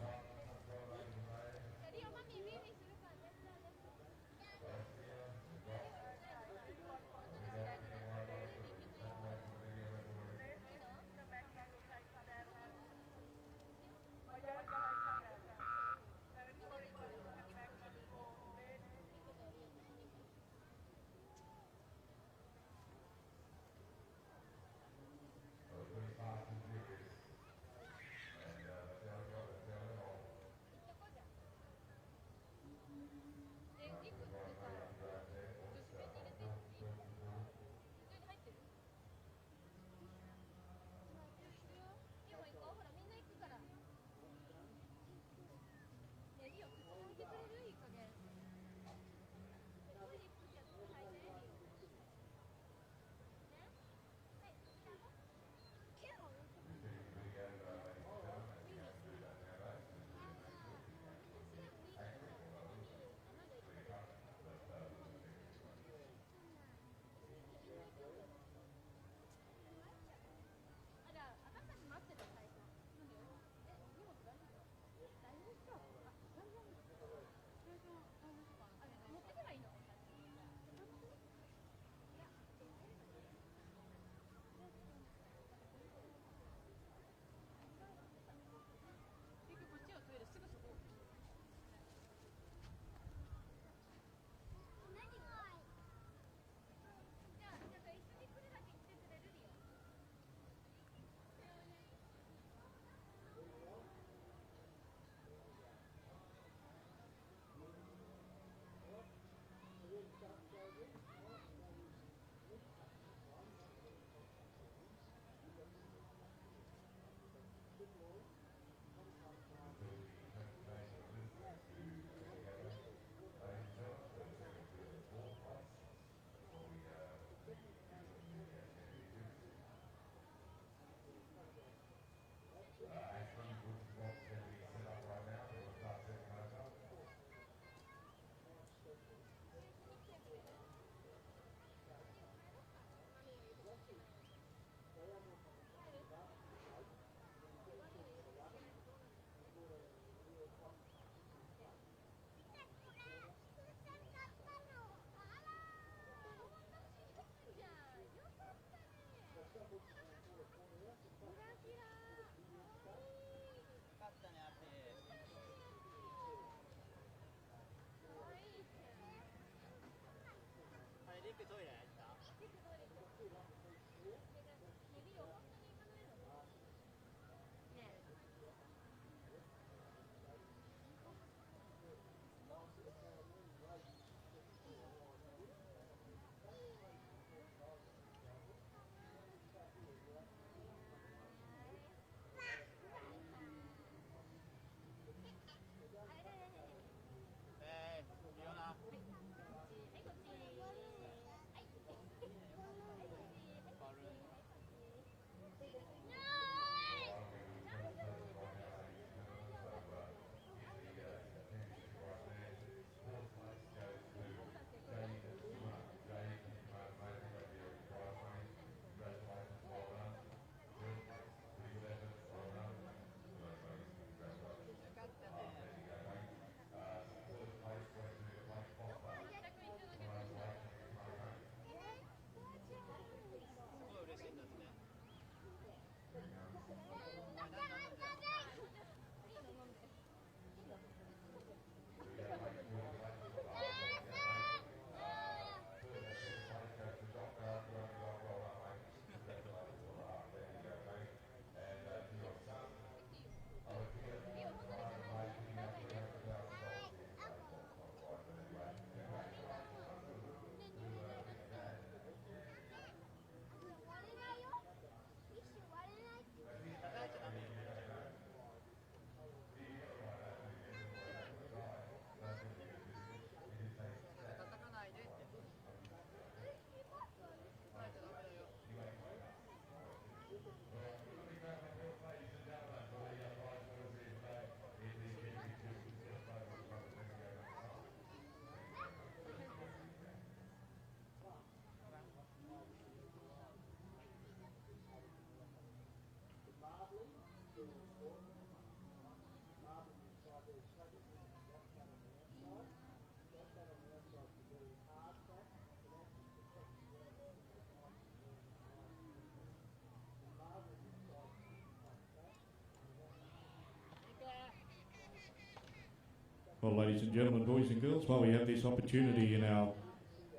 Well, ladies and gentlemen, boys and girls, while we have this opportunity in our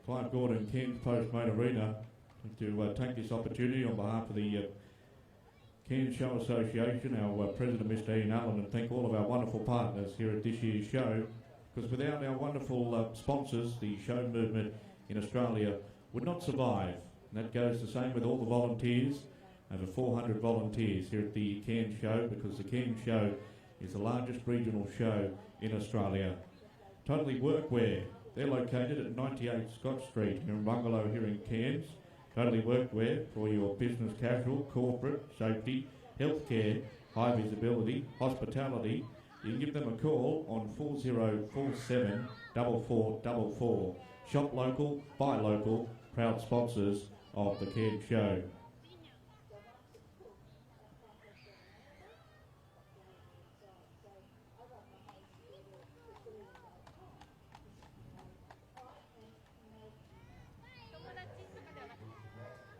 Clive Gordon Cairns Post Main Arena to take this opportunity on behalf of the Cairns Show Association, our President, Mr. Ian Allen, and thank all of our wonderful partners here at this year's show, because without our wonderful sponsors, the show movement in Australia would not survive. And that goes the same with all the volunteers, over 400 volunteers here at the Cairns Show, because the Cairns Show is the largest regional show in Australia. Totally Workwear, they're located at 98 Scott Street in Bungalow here in Cairns. Totally Workwear for your business casual, corporate, safety, healthcare, high visibility, hospitality. You can give them a call on 4047 4444. Shop local, buy local, proud sponsors of the Cairns Show.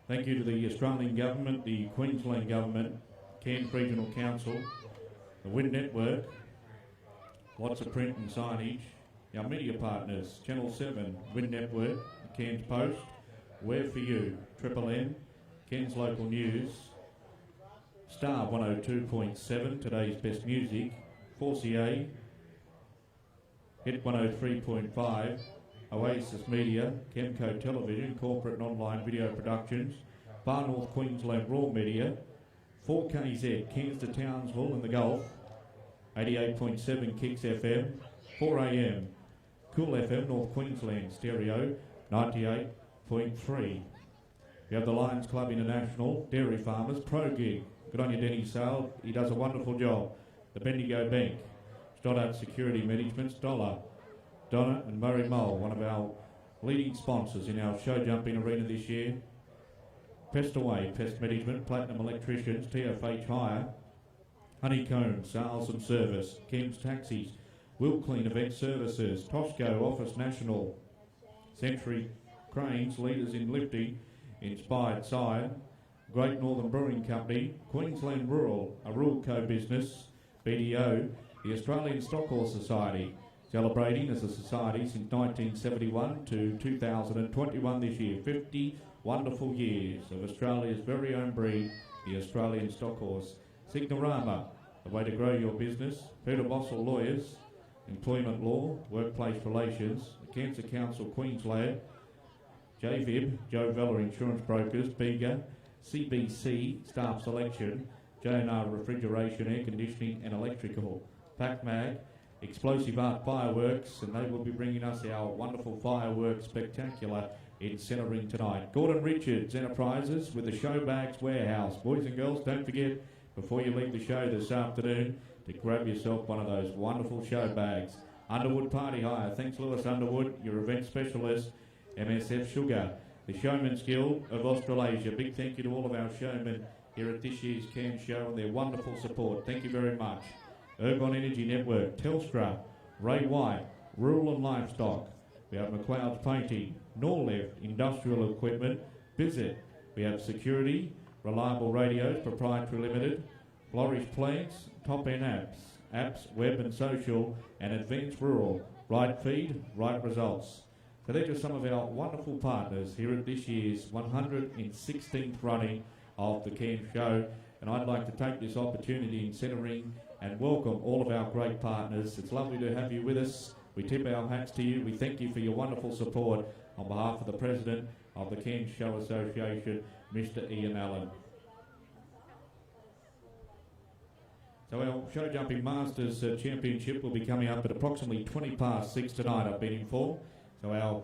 Thank you to the Australian Government, the Queensland Government, Cairns Regional Council, the Wind Network, lots of print and signage, our media partners, Channel 7, Wind Network, the Cairns Post, Where For You, Triple M, Cairns Local News, Star 102.7, Today's Best Music, 4CA, Hit 103.5, Oasis Media, Chemco Television, Corporate and Online Video Productions, Far North Queensland Raw Media, 4KZ, Cairns to Townsville and the Gulf, 88.7 Kicks FM, 4am, Cool FM, North Queensland Stereo, 98.3. You have the Lions Club International, Dairy Farmers, Pro Gig. Good on you, Denny Sale. He does a wonderful job. The Bendigo Bank, Stoddart Security Management, Dollar, Donna and Murray Mole, one of our leading sponsors in our show jumping arena this year. Pest Away, Pest Management, Platinum Electricians, TFH Hire, Honeycomb, Sales and Service, Kim's Taxis, Will Clean Event Services, Tosco Office National, Century Cranes, Leaders in Lifting, Inspired Sire, Great Northern Brewing Company, Queensland Rural, a rural co-business, BDO, the Australian Stock Horse Society, celebrating as a society since 1971 to 2021 this year. 50 wonderful years of Australia's very own breed, the Australian Stock Horse. Signorama, the way to grow your business. Peter Bossel Lawyers, Employment Law, Workplace Relations, the Cancer Council Queensland, JVIB, Joe Vella Insurance Brokers, Bega, CBC, Staff Selection, J&R Refrigeration, Air Conditioning and Electrical, PacMag, Explosive Art Fireworks, and they will be bringing us our wonderful fireworks spectacular in centering tonight. Gordon Richards Enterprises with the Show Bags Warehouse. Boys and girls, don't forget, before you leave the show this afternoon, to grab yourself one of those wonderful show bags. Underwood Party Hire. Thanks, Lewis Underwood, your event specialist. MSF Sugar, the Showman's Guild of Australasia. Big thank you to all of our showmen here at this year's Cairns Show and their wonderful support. Thank you very much. Ergon Energy Network, Telstra, Ray White, Rural and Livestock. We have McLeod's Painting, Norleft Industrial Equipment, Bizet. We have Security, Reliable Radios, Proprietary Limited, Flourish Plants, Top End Apps, Web and Social, and Advanced Rural. Right feed, right results. So they're just some of our wonderful partners here at this year's 116th running of the Cairns Show. And I'd like to take this opportunity in centering and welcome all of our great partners. It's lovely to have you with us. We tip our hats to you. We thank you for your wonderful support on behalf of the President of the Cairns Show Association, Mr. Ian Allen. So our Show Jumping Masters Championship will be coming up at approximately 6:20 tonight, I've been informed. So our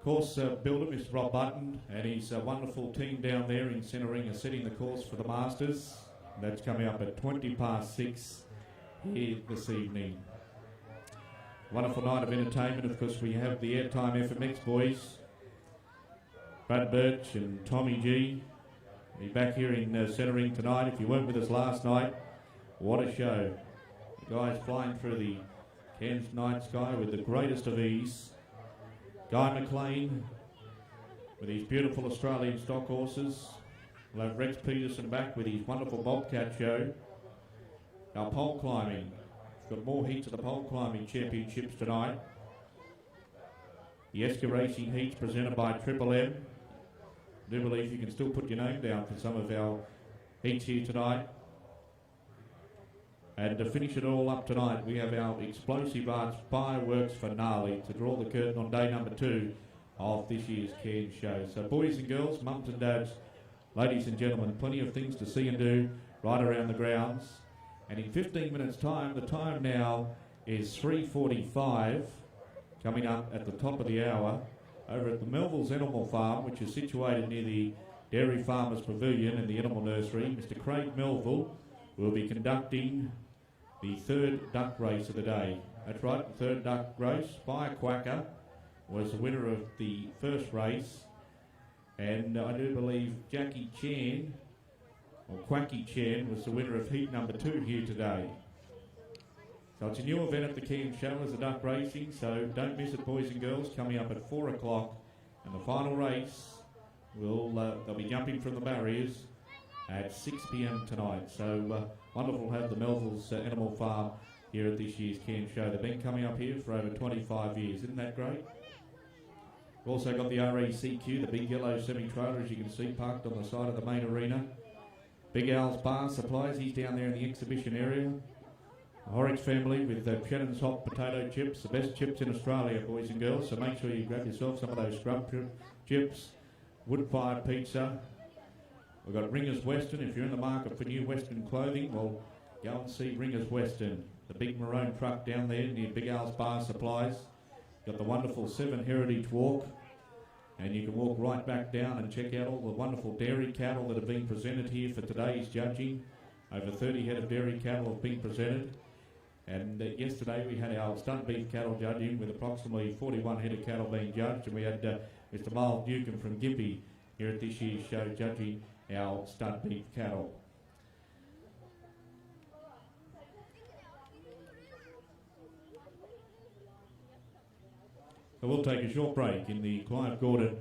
course builder, Mr. Rob Button, and his wonderful team down there in centering are setting the course for the Masters. That's coming up at 6:20 here this evening. Wonderful night of entertainment. Of course, we have the Airtime FMX boys, Brad Birch and Tommy G. Be back here in centering tonight. If you weren't with us last night, what a show. The guys flying through the Cairns night sky with the greatest of ease. Guy McLean with his beautiful Australian stock horses. We'll have Rex Peterson back with his wonderful Bobcat show. Our pole climbing, We've got more heats of the pole climbing championships tonight. The Esker Racing heats presented by Triple M. I do believe you can still put your name down for some of our heats here tonight. And to finish it all up tonight, we have our Explosive Arts Fireworks Finale to draw the curtain on day number 2 of this year's Cairns show. So boys and girls, mums and dads, ladies and gentlemen, plenty of things to see and do right around the grounds. And in 15 minutes time, the time now is 3:45, coming up at the top of the hour over at the Melville's Animal Farm, which is situated near the Dairy Farmers Pavilion and the Animal Nursery. Mr. Craig Melville will be conducting the third duck race of the day. That's right, the third duck race. Firequacker was the winner of the first race, and I do believe Jackie Chan, or Quacky Chan, was the winner of heat number 2 here today. So it's a new event at the Cairns Show as the duck racing, so don't miss it, boys and girls, coming up at 4 o'clock. And the final race, they'll be jumping from the barriers at 6 p.m. tonight. So wonderful to have the Melville's Animal Farm here at this year's Cairns Show. They've been coming up here for over 25 years. Isn't that great? We've also got the RACQ, the big yellow semi-trailer, as you can see, parked on the side of the main arena. Big Al's Bar Supplies, he's down there in the exhibition area. The Horrocks family with Shannon's hot potato chips, the best chips in Australia, boys and girls. So make sure you grab yourself some of those scrub chips, wood-fired pizza. We've got Ringers Western. If you're in the market for new Western clothing, well, go and see Ringers Western. The big maroon truck down there near Big Al's Bar Supplies. Got the wonderful 7 Heritage Walk. And you can walk right back down and check out all the wonderful dairy cattle that have been presented here for today's judging. Over 30 head of dairy cattle have been presented. And yesterday we had our stunt beef cattle judging with approximately 41 head of cattle being judged. And we had Mr. Miles Newcomb from Gympie here at this year's show judging our stunt beef cattle. So we'll take a short break in the Clive Gordon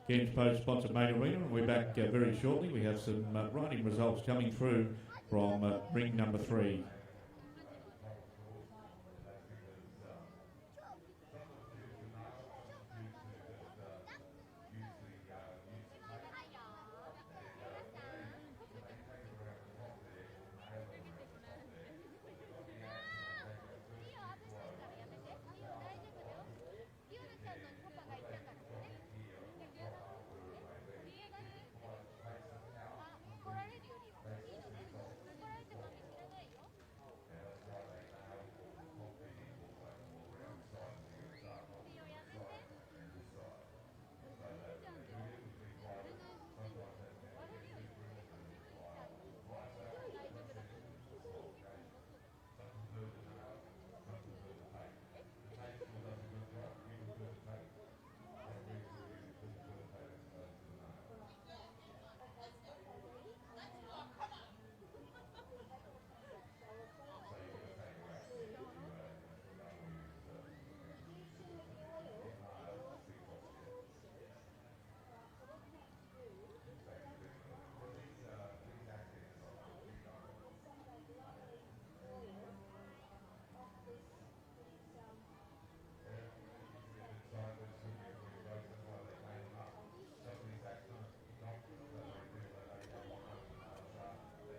Cairns Post sponsored main arena, and we're back very shortly. We have some riding results coming through from ring number 3.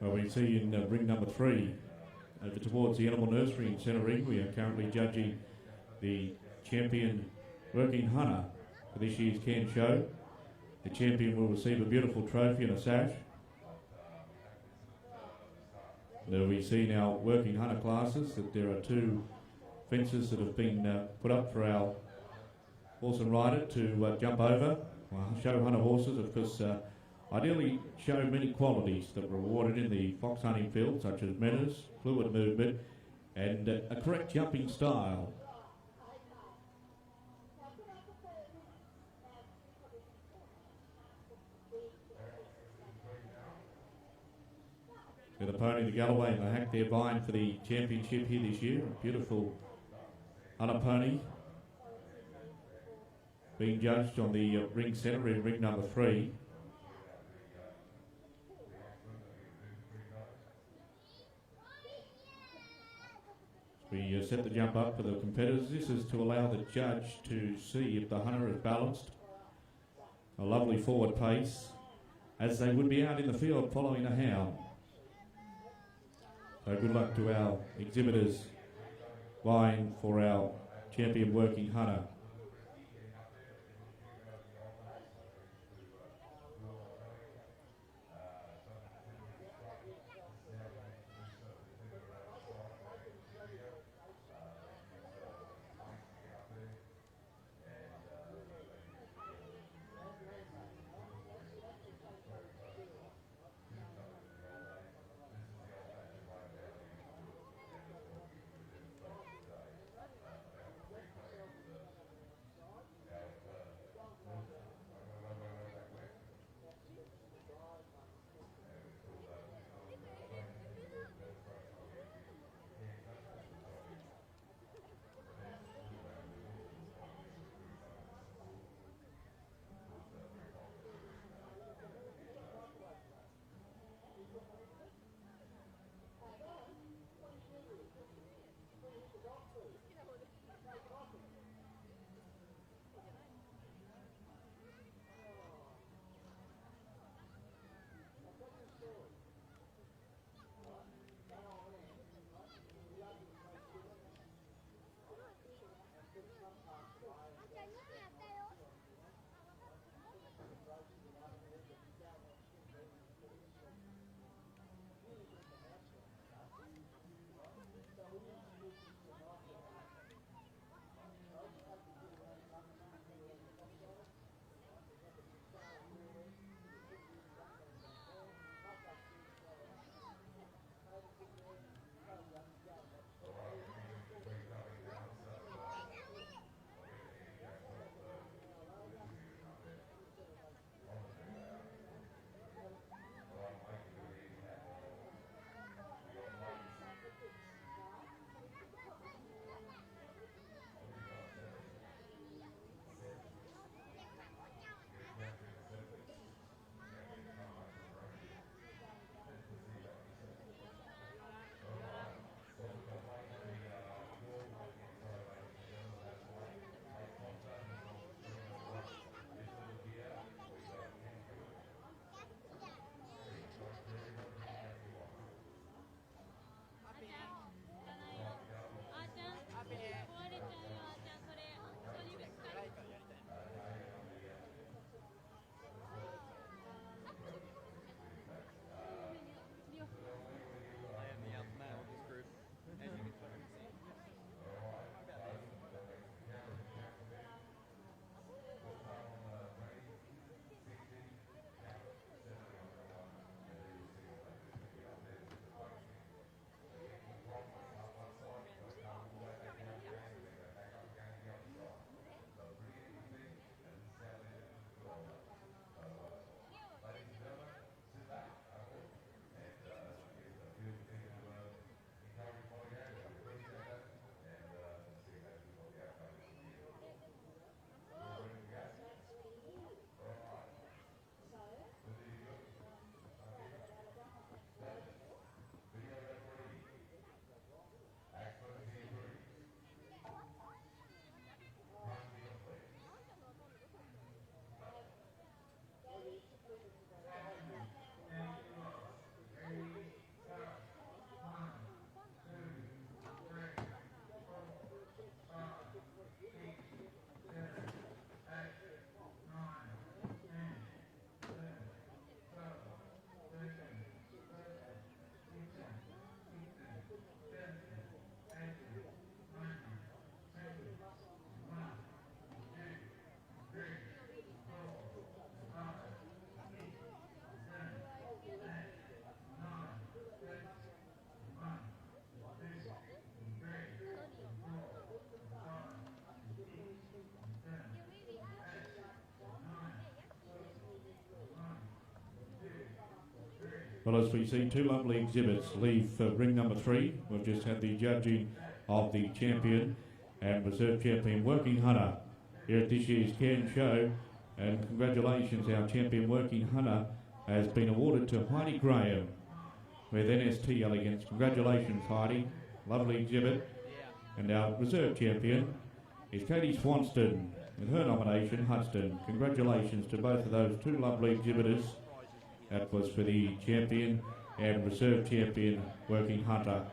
Well, we see in ring number 3, over towards the Animal Nursery in Centre Ring, we are currently judging the champion working hunter for this year's Cairns Show. The champion will receive a beautiful trophy and a sash. Now we see in our working hunter classes that there are 2 fences that have been put up for our horse and rider to jump over. Show hunter horses, of course, ideally show many qualities that were awarded in the fox hunting field, such as manners, fluid movement, and a correct jumping style. With the pony, the Galloway, and the hack there vying for the championship here this year. A beautiful hunter pony being judged on the ring centre in ring number 3. We set the jump up for the competitors. This is to allow the judge to see if the hunter is balanced. A lovely forward pace, as they would be out in the field following a hound. So good luck to our exhibitors vying for our champion working hunter. Well, as we see two lovely exhibits leave for ring number 3, we've just had the judging of the champion and reserve champion working hunter here at this year's Cairns Show. And congratulations, our champion working hunter has been awarded to Heidi Graham with NST Elegance. Congratulations, Heidi. Lovely exhibit. And our reserve champion is Katie Swanston with her nomination, Hudson. Congratulations to both of those two lovely exhibitors. That was for the champion and reserve champion Working Hunter.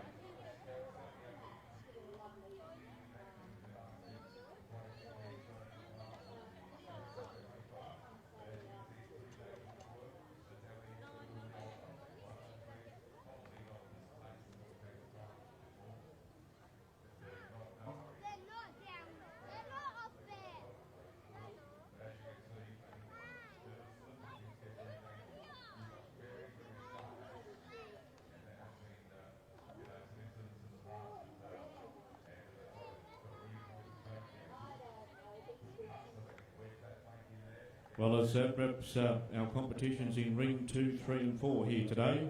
Well, as that wraps our competitions in ring 2, 3 and 4 here today.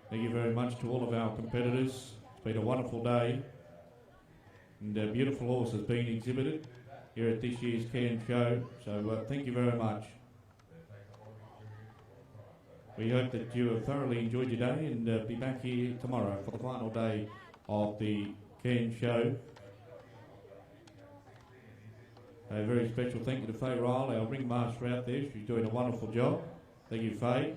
Thank you very much to all of our competitors. It's been a wonderful day. And a beautiful horse has been exhibited here at this year's Cairns Show. So thank you very much. We hope that you have thoroughly enjoyed your day and be back here tomorrow for the final day of the Cairns Show. A very special thank you to Faye Ryle, our ringmaster out there. She's doing a wonderful job. Thank you, Faye.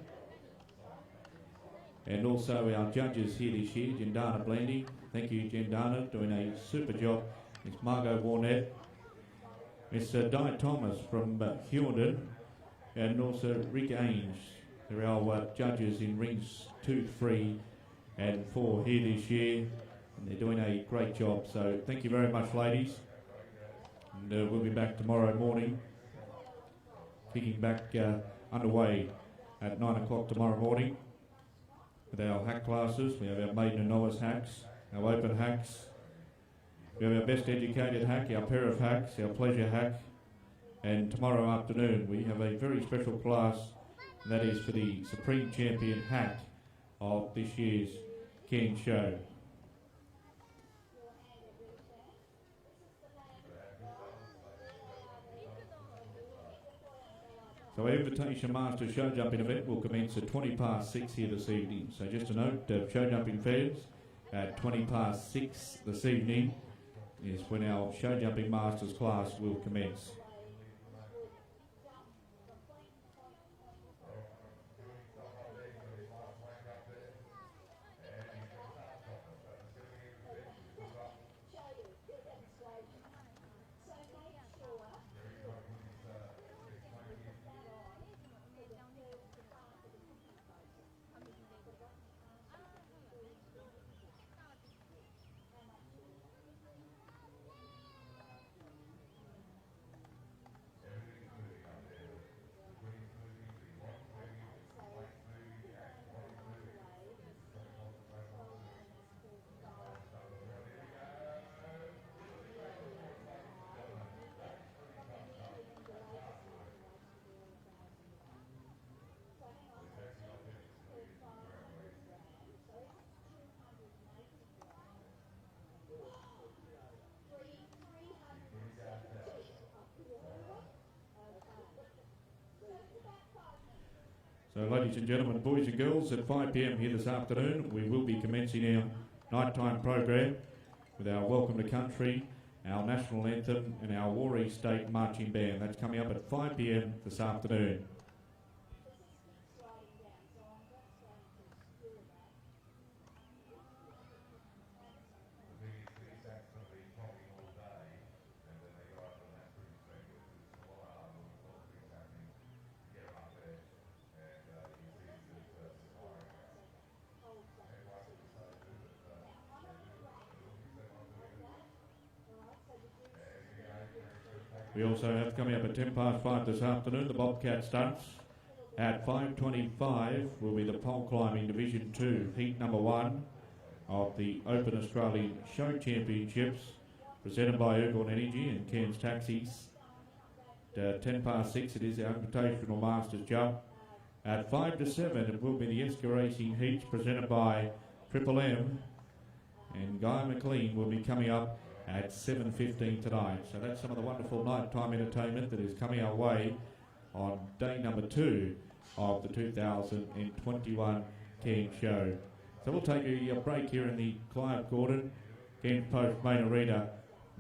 And also our judges here this year, Jendana Blendy. Thank you, Jendana, doing a super job. Miss Margot Warnett. Miss Di Thomas from Hughenden. And also Rick Ainge. They're our judges in rings 2, 3 and 4 here this year. And they're doing a great job. So thank you very much, ladies. And we'll be back tomorrow morning, kicking back underway at 9 o'clock tomorrow morning with our hack classes. We have our maiden and novice hacks, our open hacks. We have our best educated hack, our pair of hacks, our pleasure hack. And tomorrow afternoon we have a very special class, and that is for the Supreme Champion hack of this year's Cairns Show. So our Invitation Master show jumping event will commence at 20 past 6 here this evening. So just a note, show jumping fans at 20 past 6 this evening is when our show jumping masters class will commence. So ladies and gentlemen, boys and girls, at 5 p.m. here this afternoon, we will be commencing our nighttime program with our Welcome to Country, our National Anthem and our Warri State Marching Band. That's coming up at 5 p.m. this afternoon. We also have coming up at 10 past 5 this afternoon, the Bobcat Stunts. At 5:25 will be the pole climbing Division 2, heat number 1 of the Open Australian Show Championships, presented by Ergon Energy and Cairns Taxis. At 10 past 6 it is our Invitational Masters Jump. At 5 to 7 it will be the Esker Racing Heats, presented by Triple M, and Guy McLean will be coming up at 7:15 tonight. So that's some of the wonderful nighttime entertainment that is coming our way on day number 2 of the 2021 Cairns Show. So we'll take a break here in the Clive Gordon Cairns Post main arena.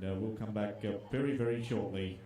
Now we'll come back very, very shortly.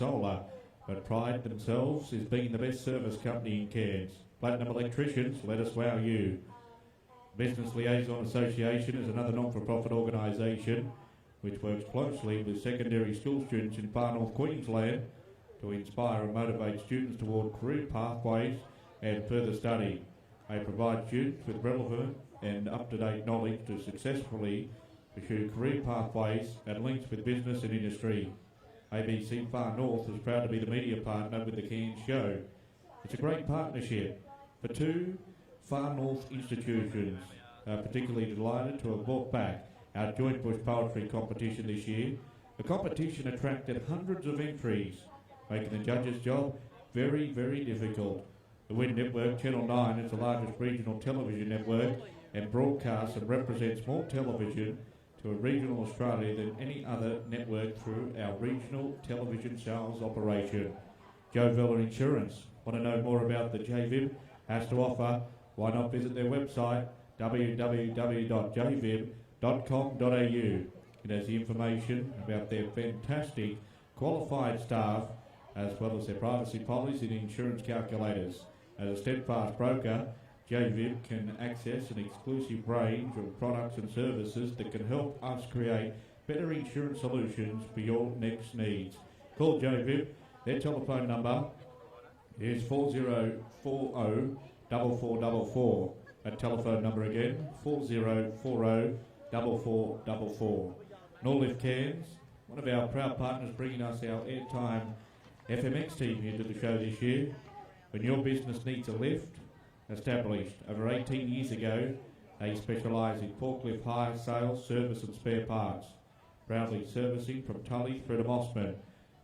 solar, but pride themselves as being the best service company in Cairns. Platinum Electricians, let us wow you. Business Liaison Association is another non-for-profit organisation which works closely with secondary school students in far north Queensland to inspire and motivate students toward career pathways and further study. They provide students with relevant and up-to-date knowledge to successfully pursue career pathways and links with business and industry. ABC Far North is proud to be the media partner with the Cairns Show. It's a great partnership for two Far North institutions. Particularly delighted to have brought back our joint bush poetry competition this year. The competition attracted hundreds of entries, making the judges' job very, very difficult. The WIN Network, Channel 9, is the largest regional television network and broadcasts and represents more television to a regional Australia than any other network through our regional television sales operation. Joe Vella Insurance. Want to know more about the JVIB has to offer? Why not visit their website, www.jvib.com.au. It has the information about their fantastic qualified staff as well as their privacy policies and insurance calculators. As a steadfast broker, JVIB can access an exclusive range of products and services that can help us create better insurance solutions for your next needs. Call JVIB. Their telephone number is 4040 4444. That telephone number again, 4040 4444. Norlift Cairns, one of our proud partners bringing us our airtime FMX team here to the show this year. When your business needs a lift, established over 18 years ago, they specialise in forklift hire, sales, service and spare parts. Proudly servicing from Tully through to Mossman.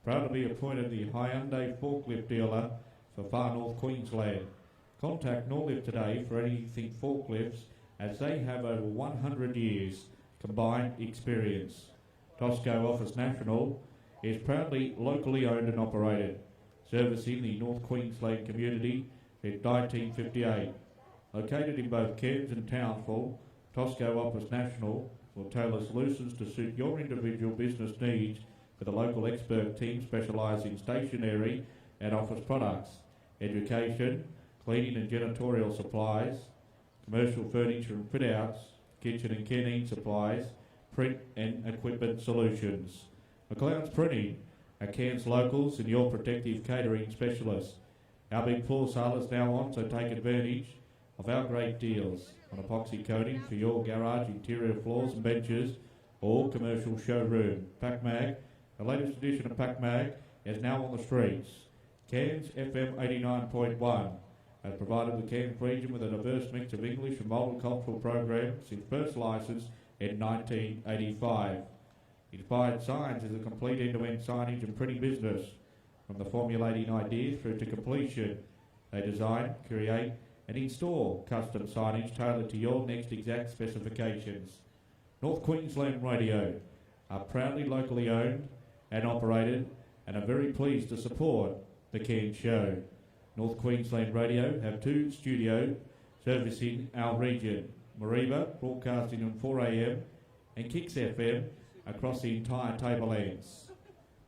Proud to be appointed the Hyundai forklift dealer for Far North Queensland. Contact Norlift today for anything forklifts as they have over 100 years combined experience. Tosco Office National is proudly locally owned and operated, servicing the North Queensland community since 1958. Located in both Cairns and Townsville, Tosco Office National will tailor solutions to suit your individual business needs with a local expert team specialising in stationery and office products, education, cleaning and janitorial supplies, commercial furniture and fit-outs, kitchen and canteen supplies, print and equipment solutions. McLeod's Printing, our Cairns locals and your protective catering specialists. Our big floor sale is now on, so take advantage of our great deals on epoxy coating for your garage interior floors and benches or commercial showroom. PacMag, the latest edition of PacMag, is now on the streets. Cairns FM 89.1 has provided the Cairns region with a diverse mix of English and multicultural programs since first licensed in 1985. Inspired Signs is a complete end-to-end signage and printing business. From the formulating idea through to completion, they design, create and install custom signage tailored to your next exact specifications. North Queensland Radio are proudly locally owned and operated and are very pleased to support the Cairns Show. North Queensland Radio have two studios servicing our region. Mariba, broadcasting on 4am, and Kicks FM across the entire Tablelands.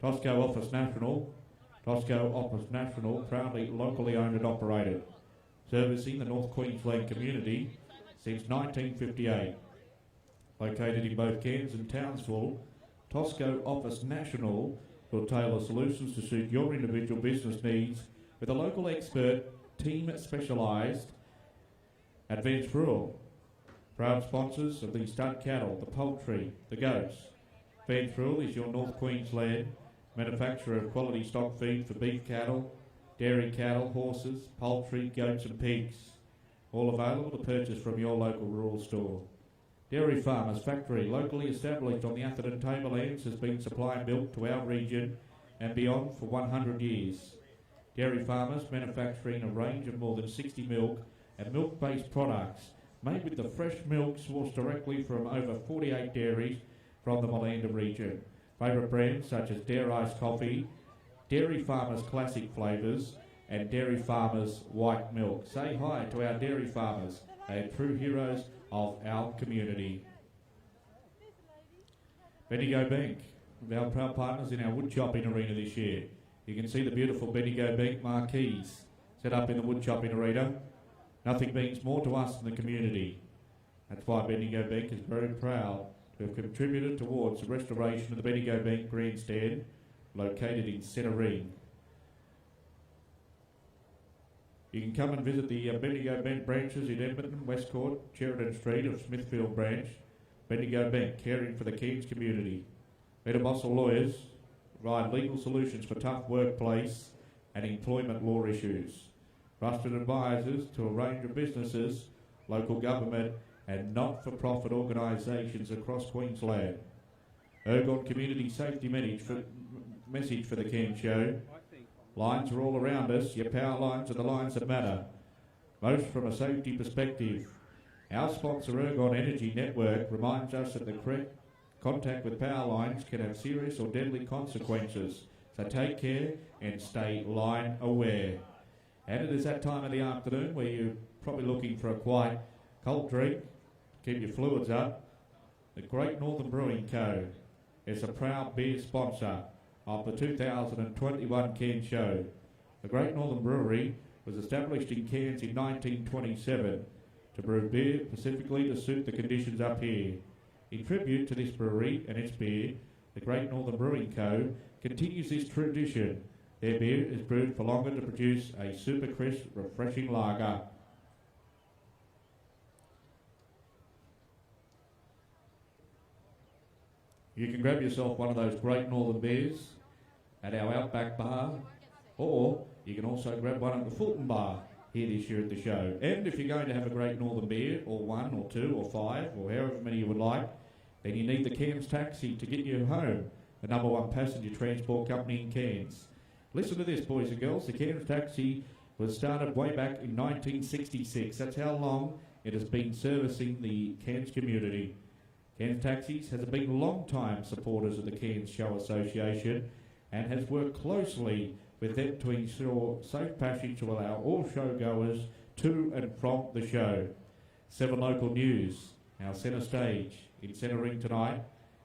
Tosco Office National, proudly locally owned and operated, servicing the North Queensland community since 1958. Located in both Cairns and Townsville, Tosco Office National will tailor solutions to suit your individual business needs with a local expert team specialised. Advanced Rural, proud sponsors of the stud cattle, the poultry, the goats. Advanced Rural is your North Queensland manufacturer of quality stock feed for beef cattle, dairy cattle, horses, poultry, goats and pigs. All available to purchase from your local rural store. Dairy Farmers Factory, locally established on the Atherton Tablelands, has been supplying milk to our region and beyond for 100 years. Dairy Farmers manufacturing a range of more than 60 milk and milk-based products made with the fresh milk sourced directly from over 48 dairies from the Malanda region. Favourite brands such as Dare Ice Coffee, Dairy Farmers Classic Flavours and Dairy Farmers White Milk. Say hi to our dairy farmers. They are true heroes of our community. Bendigo Bank, our proud partners in our wood chopping arena this year. you can see the beautiful Bendigo Bank marquees set up in the woodchopping arena. Nothing means more to us than the community. That's why Bendigo Bank is very proud to have contributed towards the restoration of the Bendigo Bank grandstand located in Centre Ring. You can come and visit the Bendigo Bank branches in Edmonton, Westcourt, Sheridan Street or Smithfield branch. Bendigo Bank, caring for the Cairns community. Metamosel Lawyers provide legal solutions for tough workplace and employment law issues. Trusted advisors to a range of businesses, local government and not-for-profit organisations across Queensland. Ergon Community Safety message for the Cairns Show. Lines are all around us. Your power lines are the lines that matter. Most from a safety perspective. Our sponsor Ergon Energy Network reminds us that the correct contact with power lines can have serious or deadly consequences. So take care and stay line aware. And it is that time of the afternoon where you're probably looking for a quiet cold drink, keep your fluids up. The Great Northern Brewing Co. is a proud beer sponsor of the 2021 Cairns Show. The Great Northern Brewery was established in Cairns in 1927 to brew beer specifically to suit the conditions up here. In tribute to this brewery and its beer, the Great Northern Brewing Co. continues this tradition. Their beer is brewed for longer to produce a super crisp, refreshing lager. You can grab yourself one of those Great Northern beers at our Outback bar, or you can also grab one at the Fulton bar here this year at the show. And if you're going to have a Great Northern beer, or one, or two, or five, or however many you would like, then you need the Cairns Taxi to get you home, the #1 passenger transport company in Cairns. Listen to this, boys and girls. The Cairns Taxi was started way back in 1966. That's how long it has been servicing the Cairns community. Cairns Taxis has been long-time supporters of the Cairns Show Association and has worked closely with them to ensure safe passage to allow all showgoers to and from the show. 7 local news. Our centre stage in Centre Ring tonight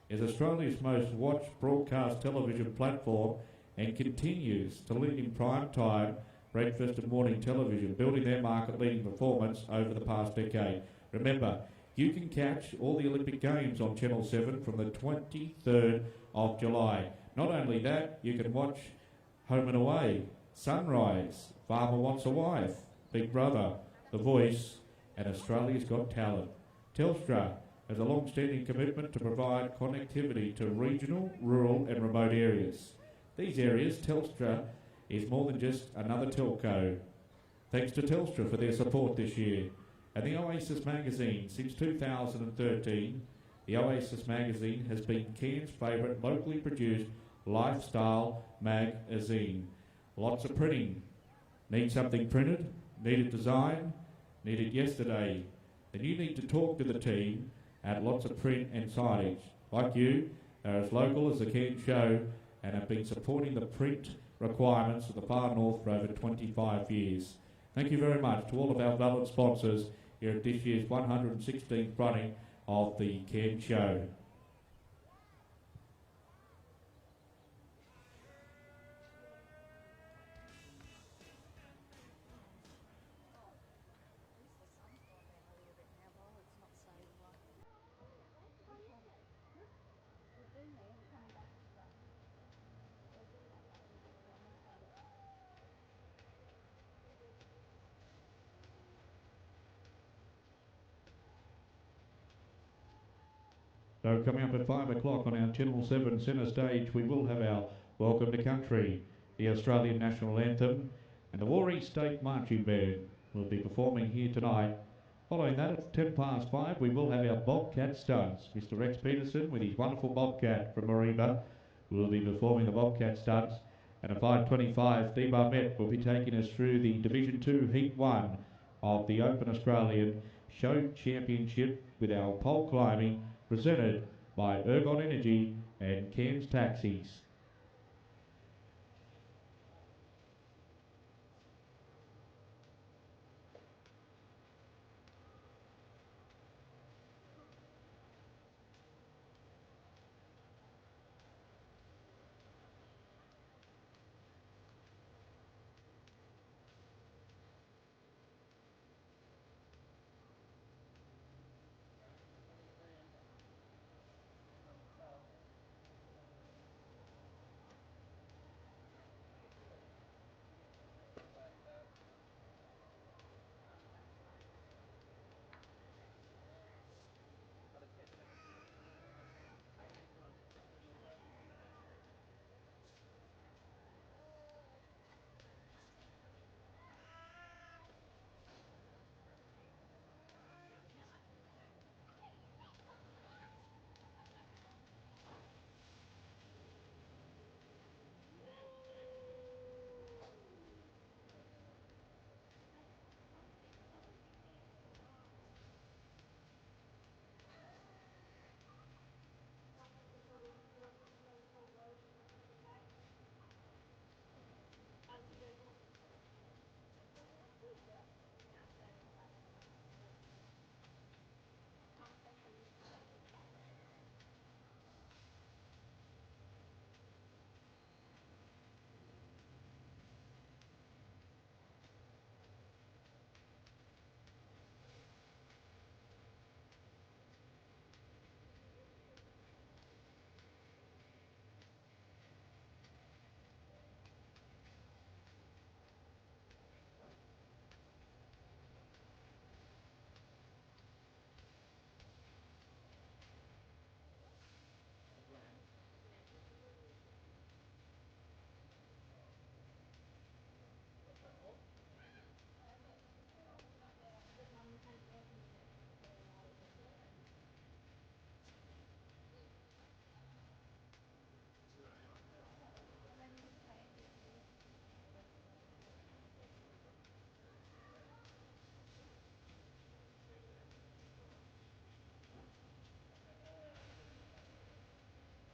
is Australia's most watched broadcast television platform and continues to lead in prime time breakfast and morning television, building their market-leading performance over the past decade. Remember, you can catch all the Olympic Games on Channel 7 from the 23rd of July. Not only that, you can watch Home and Away, Sunrise, Farmer Wants a Wife, Big Brother, The Voice, and Australia's Got Talent. Telstra has a long-standing commitment to provide connectivity to regional, rural and remote areas. These areas, Telstra is more than just another telco. Thanks to Telstra for their support this year. And the Oasis magazine, since 2013, the Oasis magazine has been Cairns' favourite locally produced lifestyle magazine. Lots of printing. Need something printed? Need it designed? Need it yesterday? Then you need to talk to the team at Lots of Print and Signage. Like you, they're as local as the Cairns Show and have been supporting the print requirements of the Far North for over 25 years. Thank you very much to all of our valid sponsors here at this year's 116th running of the Cairns Show. So coming up at 5 o'clock on our Channel 7 centre stage, we will have our Welcome to Country, the Australian National Anthem, and the Warri State Marching Band will be performing here tonight. Following that, at 5:10, we will have our Bobcat Stunts. Mr. Rex Peterson, with his wonderful Bobcat from Marimba, will be performing the Bobcat Stunts. And at 5:25, Steve Barnett will be taking us through the Division 2 Heat 1 of the Open Australian Show Championship with our pole climbing, presented by Ergon Energy and Cairns Taxis.